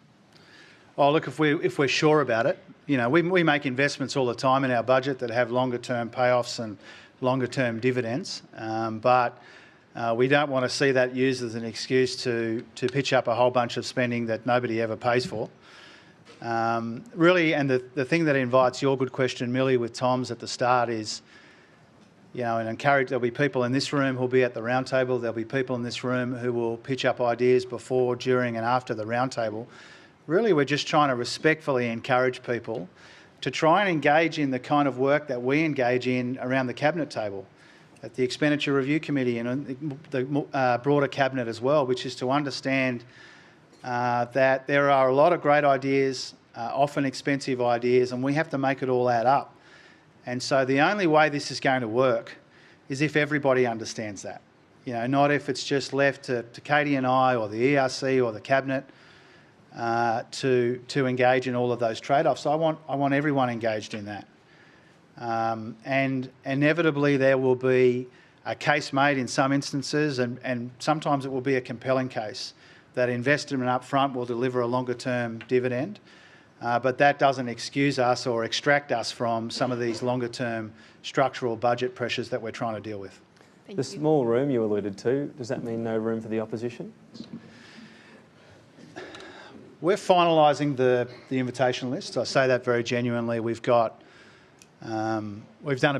Oh, look, if we're sure about it, you know, we make investments all the time in our budget that have longer term payoffs and longer term dividends, but we don't want to see that used as an excuse to pitch up a whole bunch of spending that nobody ever pays for. Really, and the thing that invites your good question, Millie, with Tom's at the start is, you know, and encourage, there'll be people in this room who'll be at the roundtable, there'll be people in this room who will pitch up ideas before, during and after the roundtable. Really, we're just trying to respectfully encourage people to try and engage in the kind of work that we engage in around the Cabinet table, at the Expenditure Review Committee and the broader Cabinet as well, which is to understand that there are a lot of great ideas, often expensive ideas, and we have to make it all add up. And so the only way this is going to work is if everybody understands that. You know, not if it's just left to Katie and I or the ERC or the Cabinet to engage in all of those trade-offs. I want everyone engaged in that. And inevitably there will be a case made in some instances, and sometimes it will be a compelling case that investment up front will deliver a longer-term dividend. But that doesn't excuse us or extract us from some of these longer-term structural budget pressures that we're trying to deal with. The small room you alluded to, does that mean no room for the opposition? We're finalising the invitation list. I say that very genuinely. We've done a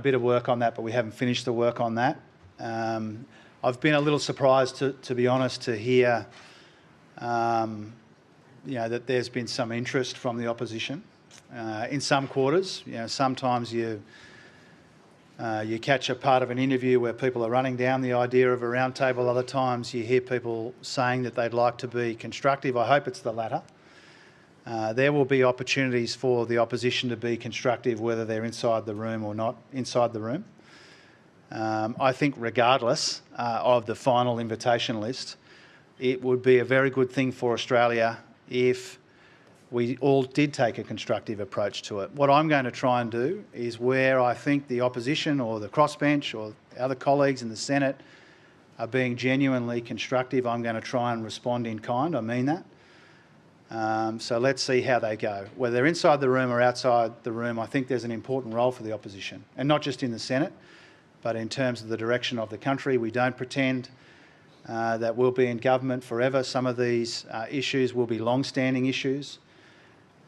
bit of work on that, but we haven't finished the work on that. I've been a little surprised, to be honest, to hear you know, that there's been some interest from the opposition in some quarters. You know, sometimes you catch a part of an interview where people are running down the idea of a roundtable. Other times you hear people saying that they'd like to be constructive. I hope it's the latter. There will be opportunities for the opposition to be constructive, whether they're inside the room or not inside the room. I think regardless of the final invitation list, it would be a very good thing for Australia if we all did take a constructive approach to it. What I'm going to try and do is, where I think the opposition or the crossbench or other colleagues in the Senate are being genuinely constructive, I'm going to try and respond in kind. I mean that. So let's see how they go. Whether they're inside the room or outside the room, I think there's an important role for the opposition, and not just in the Senate, but in terms of the direction of the country. We don't pretend that we'll be in government forever. Some of these issues will be long-standing issues.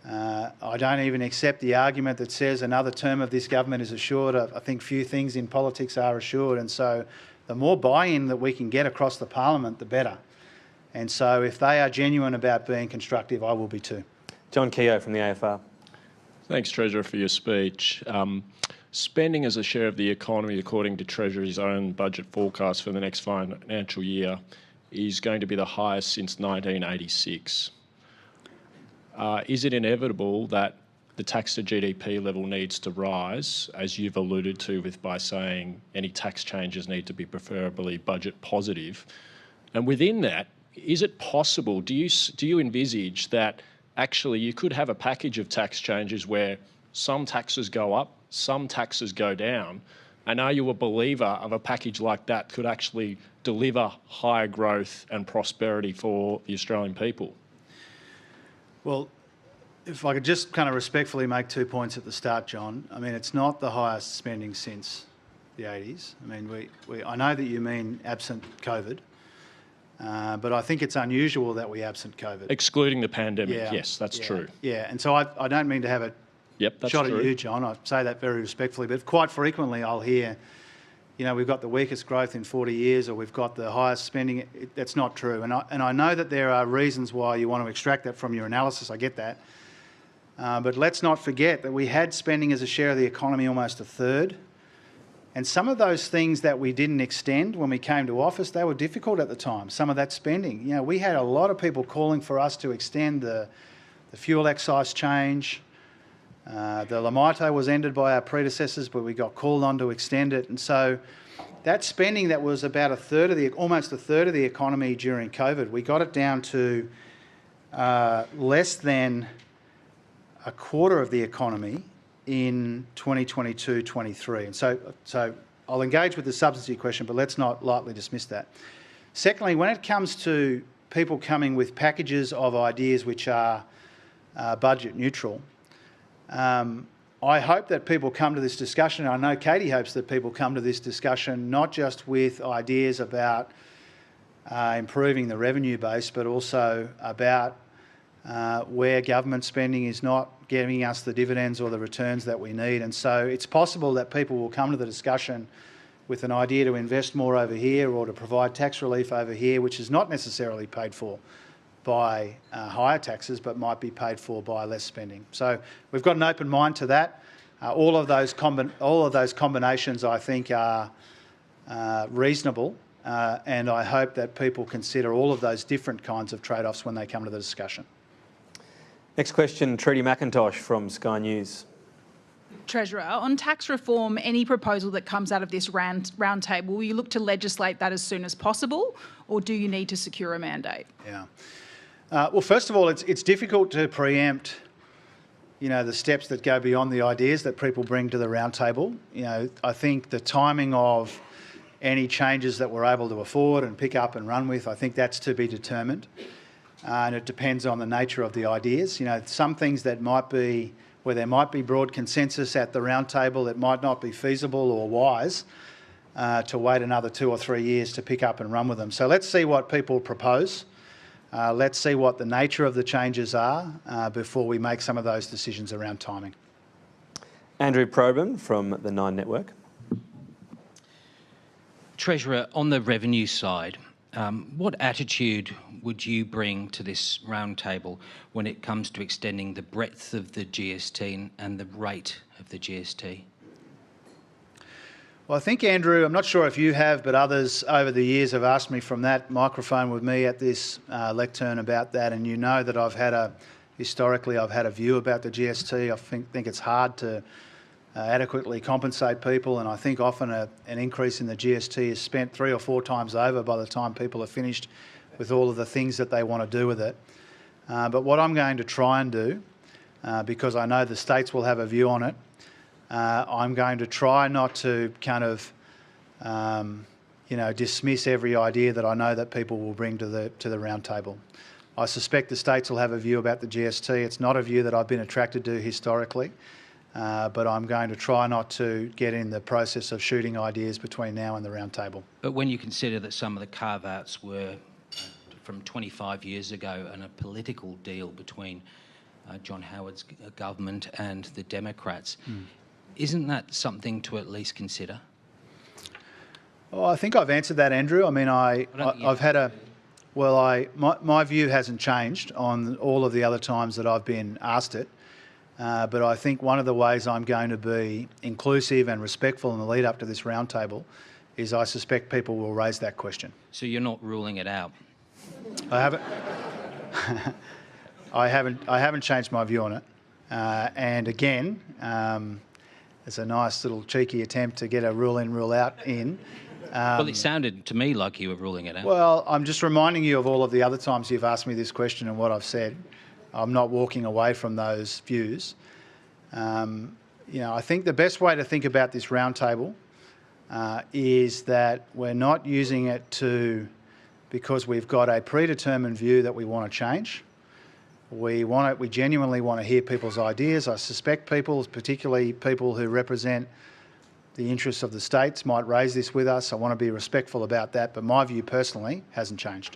I don't even accept the argument that says another term of this government is assured. I think few things in politics are assured, and so the more buy-in that we can get across the parliament, the better. And so if they are genuine about being constructive, I will be too. John Keogh from the AFR. Thanks, Treasurer, for your speech. Spending as a share of the economy, according to Treasury's own budget forecast for the next financial year, is going to be the highest since 1986. Is it inevitable that the tax to GDP level needs to rise, as you've alluded to by saying any tax changes need to be preferably budget positive? And within that, is it possible, do you envisage that actually you could have a package of tax changes where some taxes go up, some taxes go down, and are you a believer of a package like that could actually deliver higher growth and prosperity for the Australian people? Well, if I could just kind of respectfully make 2 points at the start, John. I mean, it's not the highest spending since the 80s. I mean, I know that you mean absent COVID, but I think it's unusual that we absent COVID. Excluding the pandemic, yes, that's true. Yeah, and so I don't mean to have a that's shot true. at you, John. I say that very respectfully, but quite frequently I'll hear we've got the weakest growth in 40 years or we've got the highest spending. That's not true. And I know that there are reasons why you want to extract that from your analysis. I get that. But let's not forget that we had spending as a share of the economy almost a third. And some of those things that we didn't extend when we came to office, they were difficult at the time, some of that spending. We had a lot of people calling for us to extend the fuel excise change. The Lamito was ended by our predecessors, but we got called on to extend it. And so that spending that was about almost a third of the economy during COVID, we got it down to less than a quarter of the economy in 2022-23. And so I'll engage with the substance of your question, but let's not lightly dismiss that. Secondly, when it comes to people coming with packages of ideas which are budget neutral, I hope that people come to this discussion. I know Katie hopes that people come to this discussion not just with ideas about improving the revenue base, but also about where government spending is not giving us the dividends or the returns that we need. And so it's possible that people will come to the discussion with an idea to invest more over here or to provide tax relief over here, which is not necessarily paid for by higher taxes, but might be paid for by less spending. So we've got an open mind to that. All of those combinations, I think, are reasonable, and I hope that people consider all of those different kinds of trade-offs when they come to the discussion. Next question, Trudy McIntosh from Sky News. Treasurer, on tax reform, any proposal that comes out of this roundtable, will you look to legislate that as soon as possible, or do you need to secure a mandate? Yeah. Well, first of all, it's difficult to preempt, the steps that go beyond the ideas that people bring to the roundtable. I think the timing of any changes that we're able to afford and pick up and run with, I think that's to be determined. And it depends on the nature of the ideas. Some things that might be where there might be broad consensus at the roundtable, it might not be feasible or wise to wait another 2 or 3 years to pick up and run with them. So let's see what people propose. Let's see what the nature of the changes are before we make some of those decisions around timing. Andrew Probyn from the Nine Network. Treasurer, on the revenue side, what attitude would you bring to this roundtable when it comes to extending the breadth of the GST and the rate of the GST? Well, I think, Andrew, I'm not sure if you have, but others over the years have asked me from that microphone with me at this lectern about that, and that historically I've had a view about the GST. I think it's hard to adequately compensate people, and I think often an increase in the GST is spent 3 or 4 times over by the time people are finished with all of the things that they want to do with it. But what I'm going to try and do, because I know the states will have a view on it, I'm going to try not to kind of, dismiss every idea that I know that people will bring to the round table. I suspect the states will have a view about the GST. It's not a view that I've been attracted to historically, but I'm going to try not to get in the process of shooting ideas between now and the round table. But when you consider that some of the carve-outs were from 25 years ago and a political deal between John Howard's government and the Democrats, isn't that something to at least consider? Well, I think I've answered that, Andrew. I mean, I've had my view hasn't changed on all of the other times that I've been asked it. But I think one of the ways I'm going to be inclusive and respectful in the lead up to this roundtable is I suspect people will raise that question. So you're not ruling it out? I haven't. I haven't changed my view on it. And again, it's a nice little cheeky attempt to get a rule in, rule out in. Well, it sounded to me like you were ruling it out. Well, I'm just reminding you of all of the other times you've asked me this question and what I've said. I'm not walking away from those views. I think the best way to think about this roundtable is that we're not using it because we've got a predetermined view that we want to change. We genuinely want to hear people's ideas. I suspect people, particularly people who represent the interests of the states, might raise this with us. I want to be respectful about that, but my view personally hasn't changed.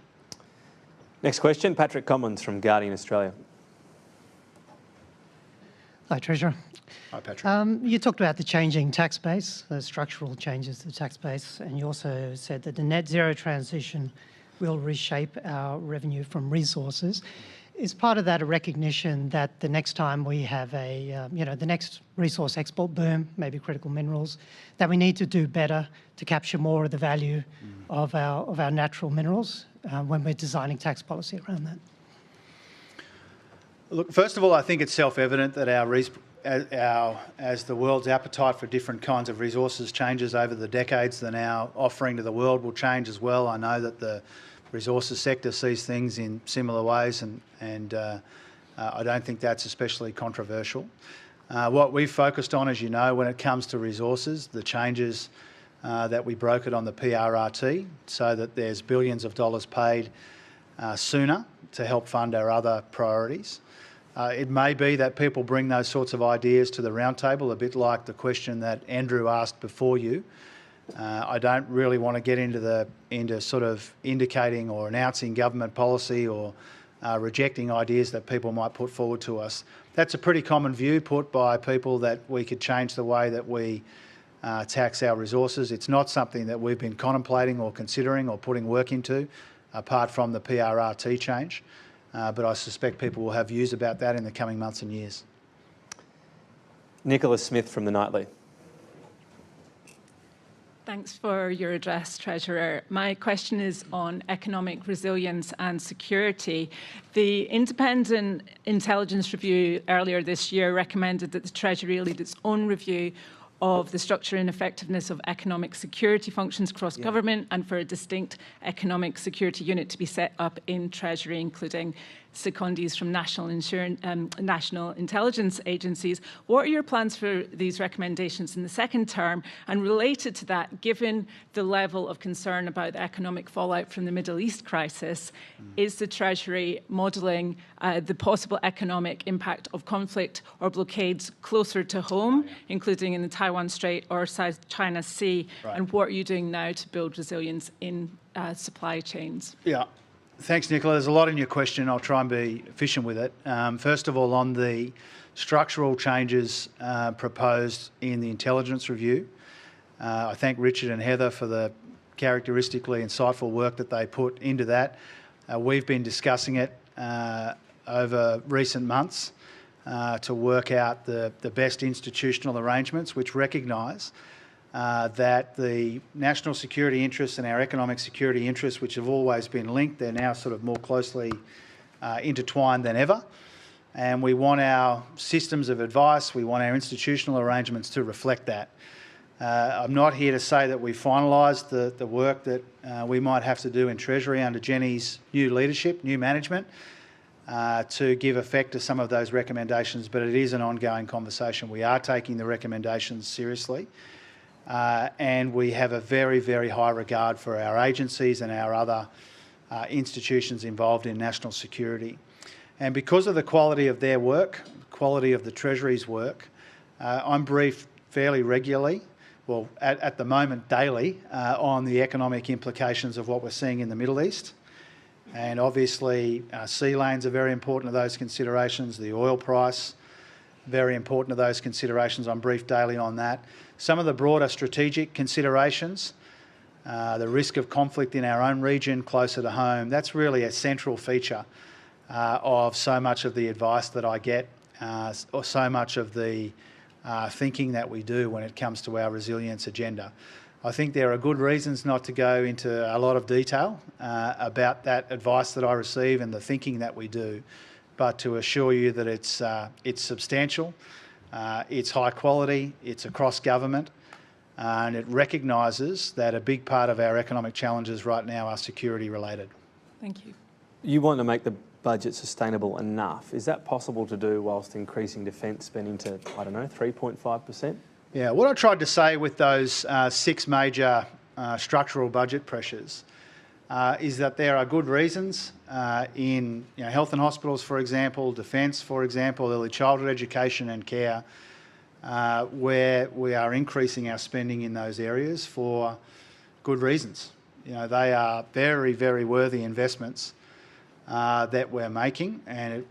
Next question, Patrick Commons from Guardian Australia. Hi, Treasurer. Hi, Patrick. You talked about the changing tax base, the structural changes to the tax base, and you also said that the net zero transition will reshape our revenue from resources. Is part of that a recognition that the next time we have the next resource export boom, maybe critical minerals, that we need to do better to capture more of the value of our natural minerals when we're designing tax policy around that? Look, first of all, I think it's self-evident that as the world's appetite for different kinds of resources changes over the decades, then our offering to the world will change as well. I know that the resources sector sees things in similar ways, and I don't think that's especially controversial. What we've focused on, as you know, when it comes to resources, the changes that we brokered on the PRRT, so that there's billions of dollars paid sooner to help fund our other priorities. It may be that people bring those sorts of ideas to the roundtable, a bit like the question that Andrew asked before you. I don't really want to get into sort of indicating or announcing government policy or rejecting ideas that people might put forward to us. That's a pretty common view put by people, that we could change the way that we tax our resources. It's not something that we've been contemplating or considering or putting work into, apart from the PRRT change. But I suspect people will have views about that in the coming months and years. Nicholas Smith from the Nightly. Thanks for your address, Treasurer. My question is on economic resilience and security. The Independent Intelligence Review earlier this year recommended that the Treasury lead its own review of the structure and effectiveness of economic security functions across government, and for a distinct economic security unit to be set up in Treasury, including secondees from national intelligence agencies. What are your plans for these recommendations in the second term? And related to that, given the level of concern about the economic fallout from the Middle East crisis, is the Treasury modelling the possible economic impact of conflict or blockades closer to home, including in the Taiwan Strait or South China Sea? Right. And what are you doing now to build resilience in supply chains? Yeah. Thanks, Nicola. There's a lot in your question. I'll try and be efficient with it. First of all, on the structural changes proposed in the intelligence review, I thank Richard and Heather for the characteristically insightful work that they put into that. We've been discussing it over recent months to work out the best institutional arrangements which recognise that the national security interests and our economic security interests, which have always been linked, they're now sort of more closely intertwined than ever. And we want our systems of advice, we want our institutional arrangements to reflect that. I'm not here to say that we finalised the work that we might have to do in Treasury under Jenny's new leadership, new management, to give effect to some of those recommendations, but it is an ongoing conversation. We are taking the recommendations seriously. And we have a very, very high regard for our agencies and our other institutions involved in national security. And because of the quality of their work, quality of the Treasury's work, I'm briefed fairly regularly, well, at the moment daily, on the economic implications of what we're seeing in the Middle East. And obviously, sea lanes are very important to those considerations, the oil price, very important to those considerations. I'm briefed daily on that. Some of the broader strategic considerations, the risk of conflict in our own region closer to home, that's really a central feature of so much of the advice that I get, or so much of the thinking that we do when it comes to our resilience agenda. I think there are good reasons not to go into a lot of detail about that advice that I receive and the thinking that we do, but to assure you that it's substantial, it's high quality, it's across government, and it recognises that a big part of our economic challenges right now are security related. Thank you. You want to make the budget sustainable enough. Is that possible to do whilst increasing defence spending to, 3.5%? Yeah, what I tried to say with those 6 major structural budget pressures is that there are good reasons in health and hospitals, for example, defence, for example, early childhood education and care, where we are increasing our spending in those areas for good reasons. They are very, very worthy investments that we're making, and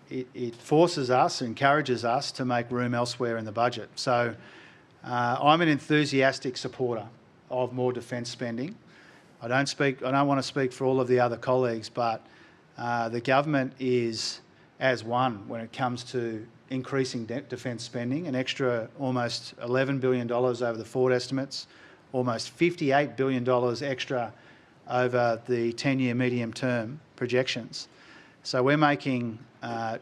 it forces us, encourages us to make room elsewhere in the budget. So I'm an enthusiastic supporter of more defence spending. I don't want to speak for all of the other colleagues, but the government is as one when it comes to increasing defence spending, an extra almost $11 billion over the Ford estimates, almost $58 billion extra over the 10-year medium-term projections. So we're making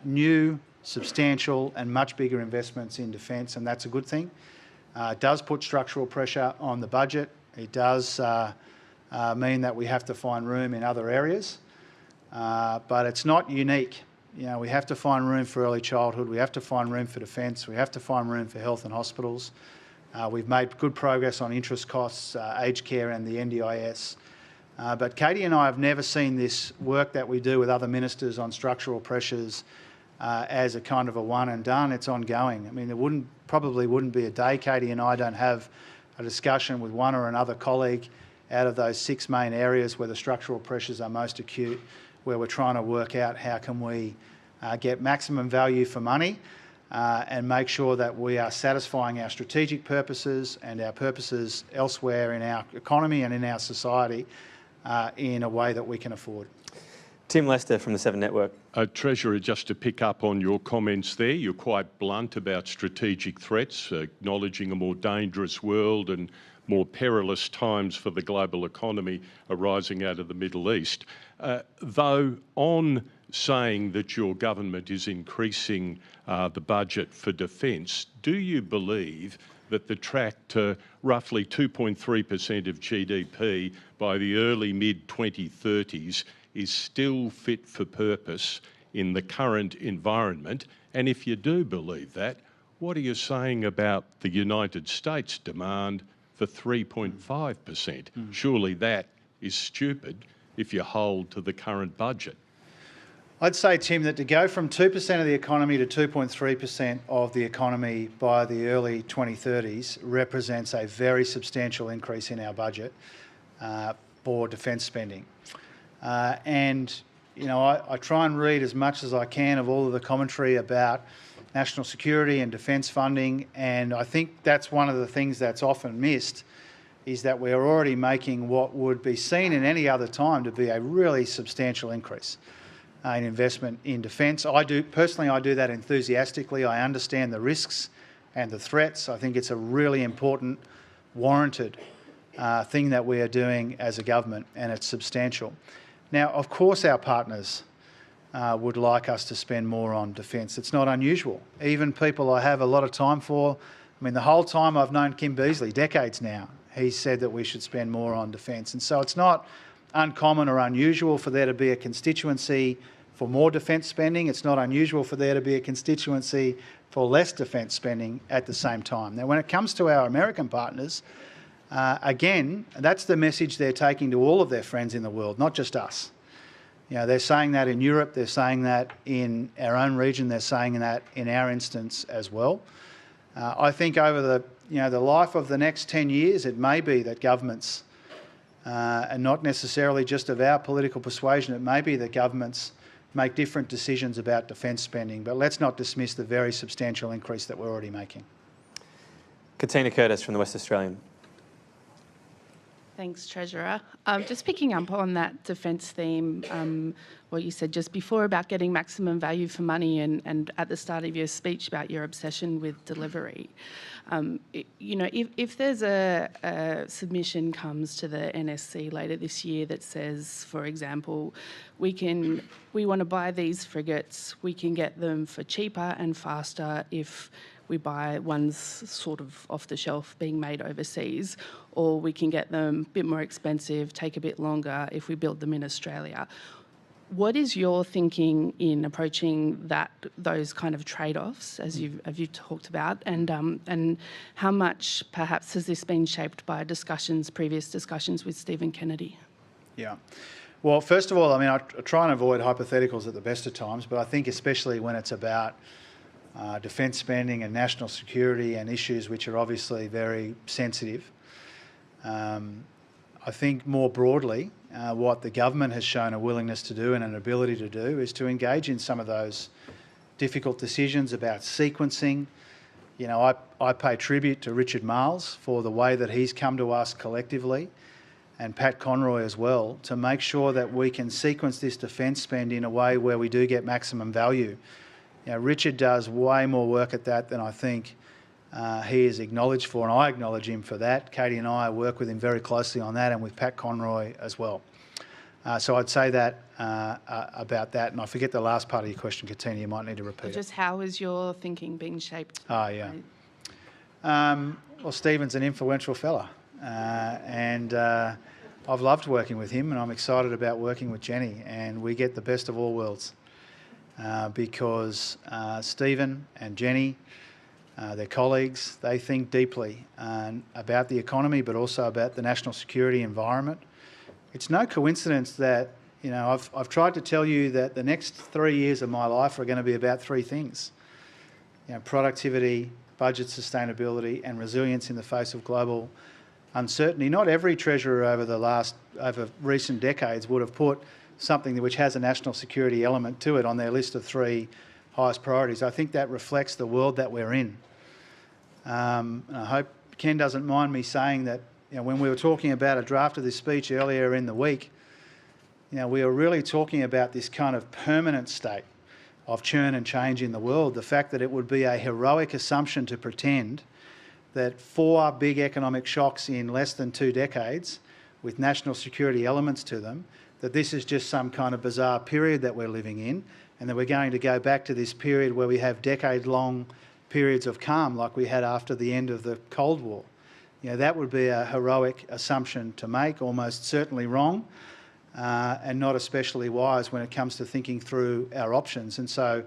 new, substantial and much bigger investments in defence, and that's a good thing. It does put structural pressure on the budget. It does mean that we have to find room in other areas, but it's not unique. You know, we have to find room for early childhood, we have to find room for defence, we have to find room for health and hospitals. We've made good progress on interest costs, aged care and the NDIS. But Katie and I have never seen this work that we do with other ministers on structural pressures as a kind of a one and done. It's ongoing. I mean, there probably wouldn't be a day Katie and I don't have a discussion with one or another colleague out of those 6 main areas where the structural pressures are most acute, where we're trying to work out how can we get maximum value for money and make sure that we are satisfying our strategic purposes and our purposes elsewhere in our economy and in our society in a way that we can afford. Tim Lester from the Seven Network. Treasurer, just to pick up on your comments there, you're quite blunt about strategic threats, acknowledging a more dangerous world and more perilous times for the global economy arising out of the Middle East. Though on saying that your government is increasing the budget for defence, do you believe that the track to roughly 2.3% of GDP by the early mid-2030s is still fit for purpose in the current environment? And if you do believe that, what are you saying about the United States demand for 3.5%? Surely that is stupid if you hold to the current budget. I'd say, Tim, that to go from 2% of the economy to 2.3% of the economy by the early 2030s represents a very substantial increase in our budget for defence spending. And, you know, I try and read as much as I can of all of the commentary about national security and defence funding, and I think that's one of the things that's often missed, is that we're already making what would be seen in any other time to be a really substantial increase in investment in defence. I do that enthusiastically. I understand the risks and the threats. I think it's a really important, warranted thing that we are doing as a government, and it's substantial. Now, of course, our partners would like us to spend more on defence. It's not unusual. Even people I have a lot of time for, I mean, the whole time I've known Kim Beazley, decades now, he said that we should spend more on defence. And so it's not uncommon or unusual for there to be a constituency for more defence spending. It's not unusual for there to be a constituency for less defence spending at the same time. Now, when it comes to our American partners, again, that's the message they're taking to all of their friends in the world, not just us. You know, they're saying that in Europe, they're saying that in our own region, they're saying that in our instance as well. I think over the life of the next 10 years, it may be that governments, and not necessarily just of our political persuasion, it may be that governments make different decisions about defence spending, but let's not dismiss the very substantial increase that we're already making. Katina Curtis from the West Australian. Thanks, Treasurer. Just picking up on that defence theme, what you said just before about getting maximum value for money and at the start of your speech about your obsession with delivery. You know, if there's a submission comes to the NSC later this year that says, for example, we want to buy these frigates, we can get them for cheaper and faster if we buy ones sort of off the shelf being made overseas, or we can get them a bit more expensive, take a bit longer if we build them in Australia. What is your thinking in approaching those kind of trade-offs, as you've talked about, and how much perhaps has this been shaped by previous discussions with Stephen Kennedy? Yeah. Well, first of all, I mean, I try and avoid hypotheticals at the best of times, but I think especially when it's about defence spending and national security and issues which are obviously very sensitive. I think more broadly, what the government has shown a willingness to do and an ability to do is to engage in some of those difficult decisions about sequencing. You know, I pay tribute to Richard Marles for the way that he's come to us collectively, and Pat Conroy as well, to make sure that we can sequence this defence spend in a way where we do get maximum value. You know, Richard does way more work at that than I think he is acknowledged for, and I acknowledge him for that. Katie and I work with him very closely on that, and with Pat Conroy as well. So I'd say that about that, and I forget the last part of your question, Katina. You might need to repeat Just how is your thinking being shaped? Oh, yeah. Well, Stephen's an influential fella, and I've loved working with him, and I'm excited about working with Jenny, and we get the best of all worlds because Stephen and Jenny, their colleagues, they think deeply about the economy, but also about the national security environment. It's no coincidence that, you know, I've tried to tell you that the next 3 years of my life are going to be about three things. You know, productivity, budget sustainability, and resilience in the face of global uncertainty. Not every treasurer over recent decades would have put something which has a national security element to it on their list of three highest priorities. I think that reflects the world that we're in. I hope Ken doesn't mind me saying that, you know, when we were talking about a draft of this speech earlier in the week, you know, we were really talking about this kind of permanent state of churn and change in the world. The fact that it would be a heroic assumption to pretend that 4 big economic shocks in less than 2 decades with national security elements to them, that this is just some kind of bizarre period that we're living in, and that we're going to go back to this period where we have decade-long periods of calm like we had after the end of the Cold War. You know, that would be a heroic assumption to make, almost certainly wrong, and not especially wise when it comes to thinking through our options. And so,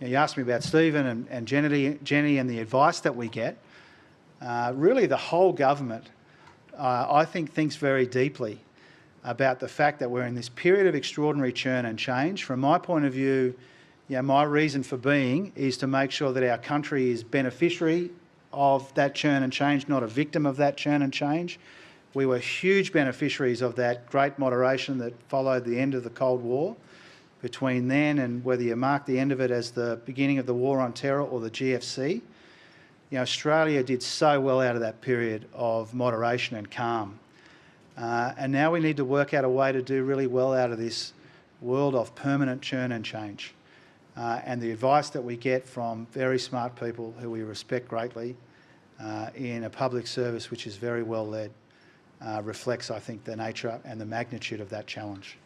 you know, you asked me about Stephen and Jenny and the advice that we get. Really, the whole government, I think, thinks very deeply about the fact that we're in this period of extraordinary churn and change. From my point of view, you know, my reason for being is to make sure that our country is beneficiary of that churn and change, not a victim of that churn and change. We were huge beneficiaries of that great moderation that followed the end of the Cold War. Between then and whether you mark the end of it as the beginning of the War on Terror or the GFC, you know, Australia did so well out of that period of moderation and calm. And now we need to work out a way to do really well out of this world of permanent churn and change. And the advice that we get from very smart people who we respect greatly in a public service which is very well led reflects, I think, the nature and the magnitude of that challenge.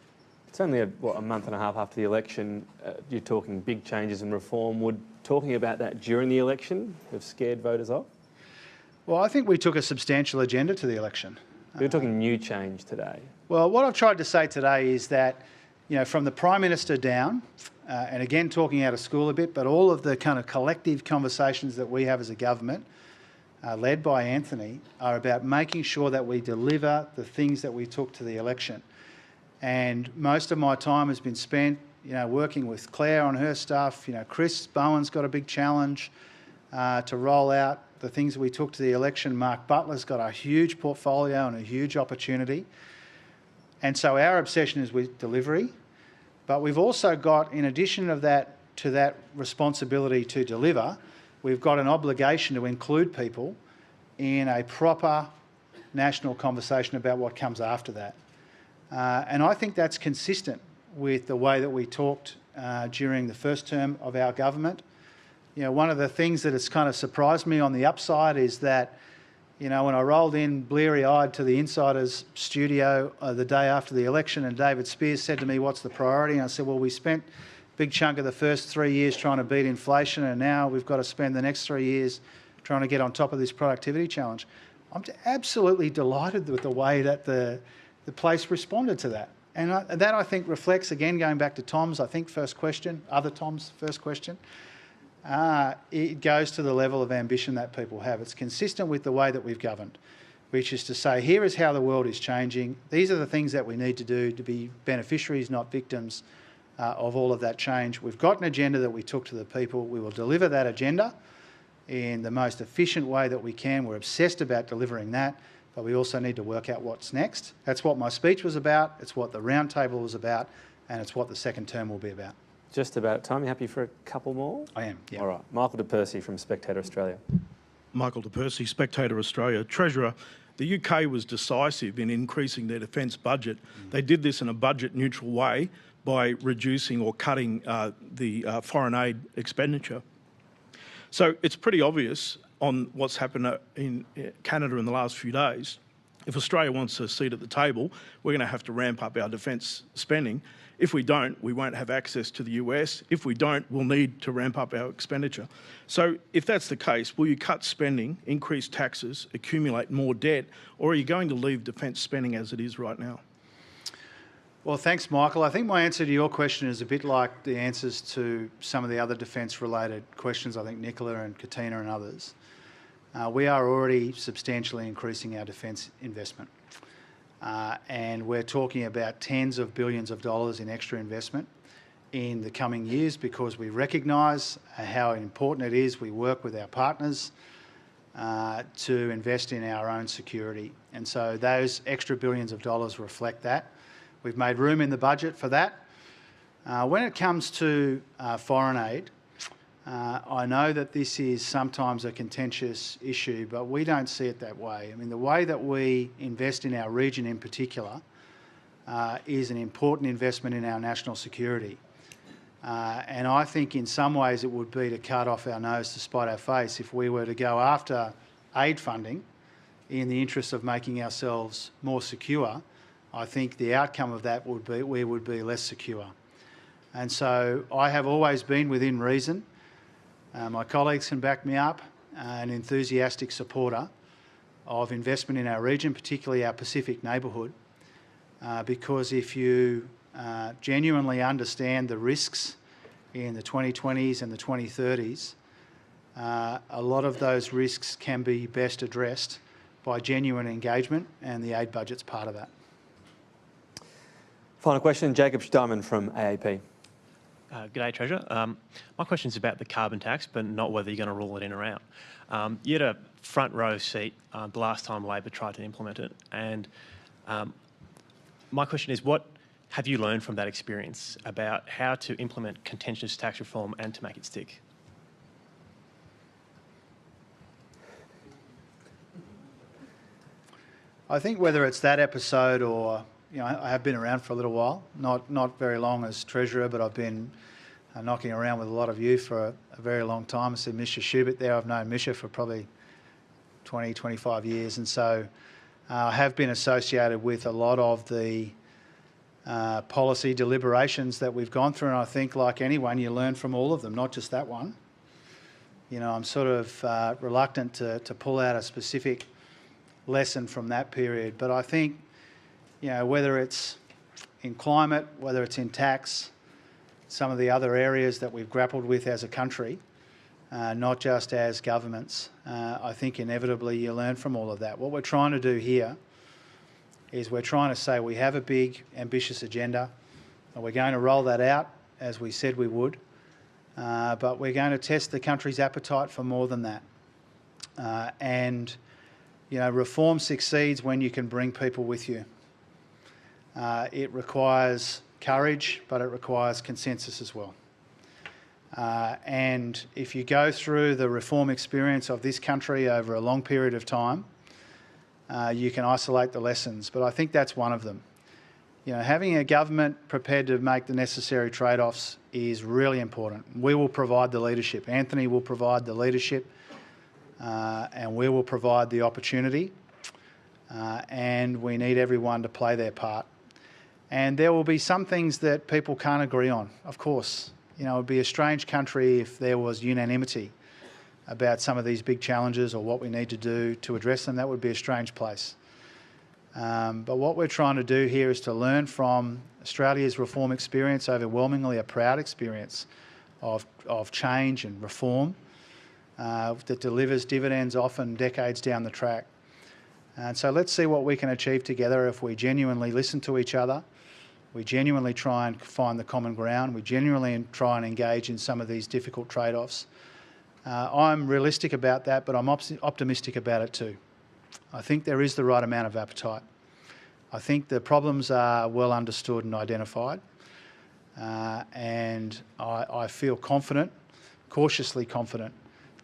It's only a month and a half after the election. You're talking big changes in reform. Would talking about that during the election have scared voters off? Well, I think we took a substantial agenda to the election. We're talking new change today. Well, what I've tried to say today is that, you know, from the Prime Minister down, and again talking out of school a bit, but all of the kind of collective conversations that we have as a government, led by Anthony, are about making sure that we deliver the things that we took to the election. And most of my time has been spent, you know, working with Claire on her stuff. You know, Chris Bowen's got a big challenge to roll out the things that we took to the election. Mark Butler's got a huge portfolio and a huge opportunity. And so our obsession is with delivery. But we've also got, in addition to that responsibility to deliver, we've got an obligation to include people in a proper national conversation about what comes after that. And I think that's consistent with the way that we talked during the first term of our government. You know, one of the things that has kind of surprised me on the upside is that, you know, when I rolled in bleary-eyed to the Insiders studio the day after the election and David Spears said to me, "What's the priority?" And I said, well, we spent a big chunk of the first 3 years trying to beat inflation, and now we've got to spend the next 3 years trying to get on top of this productivity challenge. I'm absolutely delighted with the way that the place responded to that. And that, I think, reflects, again, going back to Tom's, I think, first question, other Tom's first question, it goes to the level of ambition that people have. It's consistent with the way that we've governed, which is to say, here is how the world is changing. These are the things that we need to do to be beneficiaries, not victims of all of that change. We've got an agenda that we took to the people. We will deliver that agenda in the most efficient way that we can. We're obsessed about delivering that, but we also need to work out what's next. That's what my speech was about. It's what the roundtable was about, and it's what the second term will be about. just about time. You happy for a couple more? I am, yeah. All right. Michael de Percy from Spectator Australia. Michael de Percy, Spectator Australia. Treasurer, the UK was decisive in increasing their defence budget. They did this in a budget-neutral way by reducing or cutting the foreign aid expenditure. So it's pretty obvious on what's happened in Canada in the last few days. If Australia wants a seat at the table, we're going to have to ramp up our defence spending. If we don't, we won't have access to the US. If we don't, we'll need to ramp up our expenditure. So if that's the case, will you cut spending, increase taxes, accumulate more debt, or are you going to leave defence spending as it is right now? Well, thanks, Michael. I think my answer to your question is a bit like the answers to some of the other defence-related questions, I think Nicola and Katina and others. We are already substantially increasing our defence investment. And we're talking about tens of billions of dollars in extra investment in the coming years because we recognise how important it is we work with our partners to invest in our own security. And so those extra billions of dollars reflect that. We've made room in the budget for that. When it comes to foreign aid, I know that this is sometimes a contentious issue, but we don't see it that way. I mean, the way that we invest in our region in particular is an important investment in our national security. And I think in some ways it would be to cut off our nose to spite our face if we were to go after aid funding in the interest of making ourselves more secure. I think the outcome of that would be we would be less secure. And so I have always been within reason. My colleagues can back me up, an enthusiastic supporter of investment in our region, particularly our Pacific neighbourhood, because if you genuinely understand the risks in the 2020s and the 2030s, a lot of those risks can be best addressed by genuine engagement, and the aid budget's part of that. Final question, Jacob Steinman from AAP. G'day, Treasurer. My question is about the carbon tax, but not whether you're going to rule it in or out. You had a front row seat the last time Labor tried to implement it, and my question is, what have you learned from that experience about how to implement contentious tax reform and to make it stick? I think whether it's that episode or, you know, I have been around for a little while, not very long as Treasurer, but I've been knocking around with a lot of you for a very long time. I see Misha Schubert there. I've known Misha for probably 20, 25 years. And so I have been associated with a lot of the policy deliberations that we've gone through. And I think, like anyone, you learn from all of them, not just that one. You know, I'm sort of reluctant to pull out a specific lesson from that period. But I think, you know, whether it's in climate, whether it's in tax, some of the other areas that we've grappled with as a country, not just as governments, I think inevitably you learn from all of that. What we're trying to do here is we're trying to say we have a big, ambitious agenda, and we're going to roll that out as we said we would, but we're going to test the country's appetite for more than that. And, you know, reform succeeds when you can bring people with you. It requires courage, but it requires consensus as well. And if you go through the reform experience of this country over a long period of time, you can isolate the lessons, but I think that's one of them. You know, having a government prepared to make the necessary trade-offs is really important. We will provide the leadership. Anthony will provide the leadership, and we will provide the opportunity, and we need everyone to play their part. And there will be some things that people can't agree on, of course. You know, it would be a strange country if there was unanimity about some of these big challenges or what we need to do to address them. That would be a strange place. But what we're trying to do here is to learn from Australia's reform experience, overwhelmingly a proud experience of change and reform that delivers dividends often decades down the track. And so let's see what we can achieve together if we genuinely listen to each other, we genuinely try and find the common ground, we genuinely try and engage in some of these difficult trade-offs. I'm realistic about that, but I'm optimistic about it too. I think there is the right amount of appetite. I think the problems are well understood and identified. and I feel confident, cautiously confident,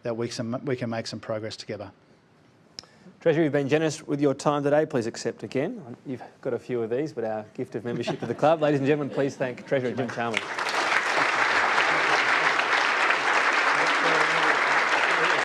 that we can make some progress together. Treasurer, you've been generous with your time today. Please accept again. You've got a few of these, but our gift of membership to the club. Ladies and gentlemen, please thank Treasurer Jim Chalmers.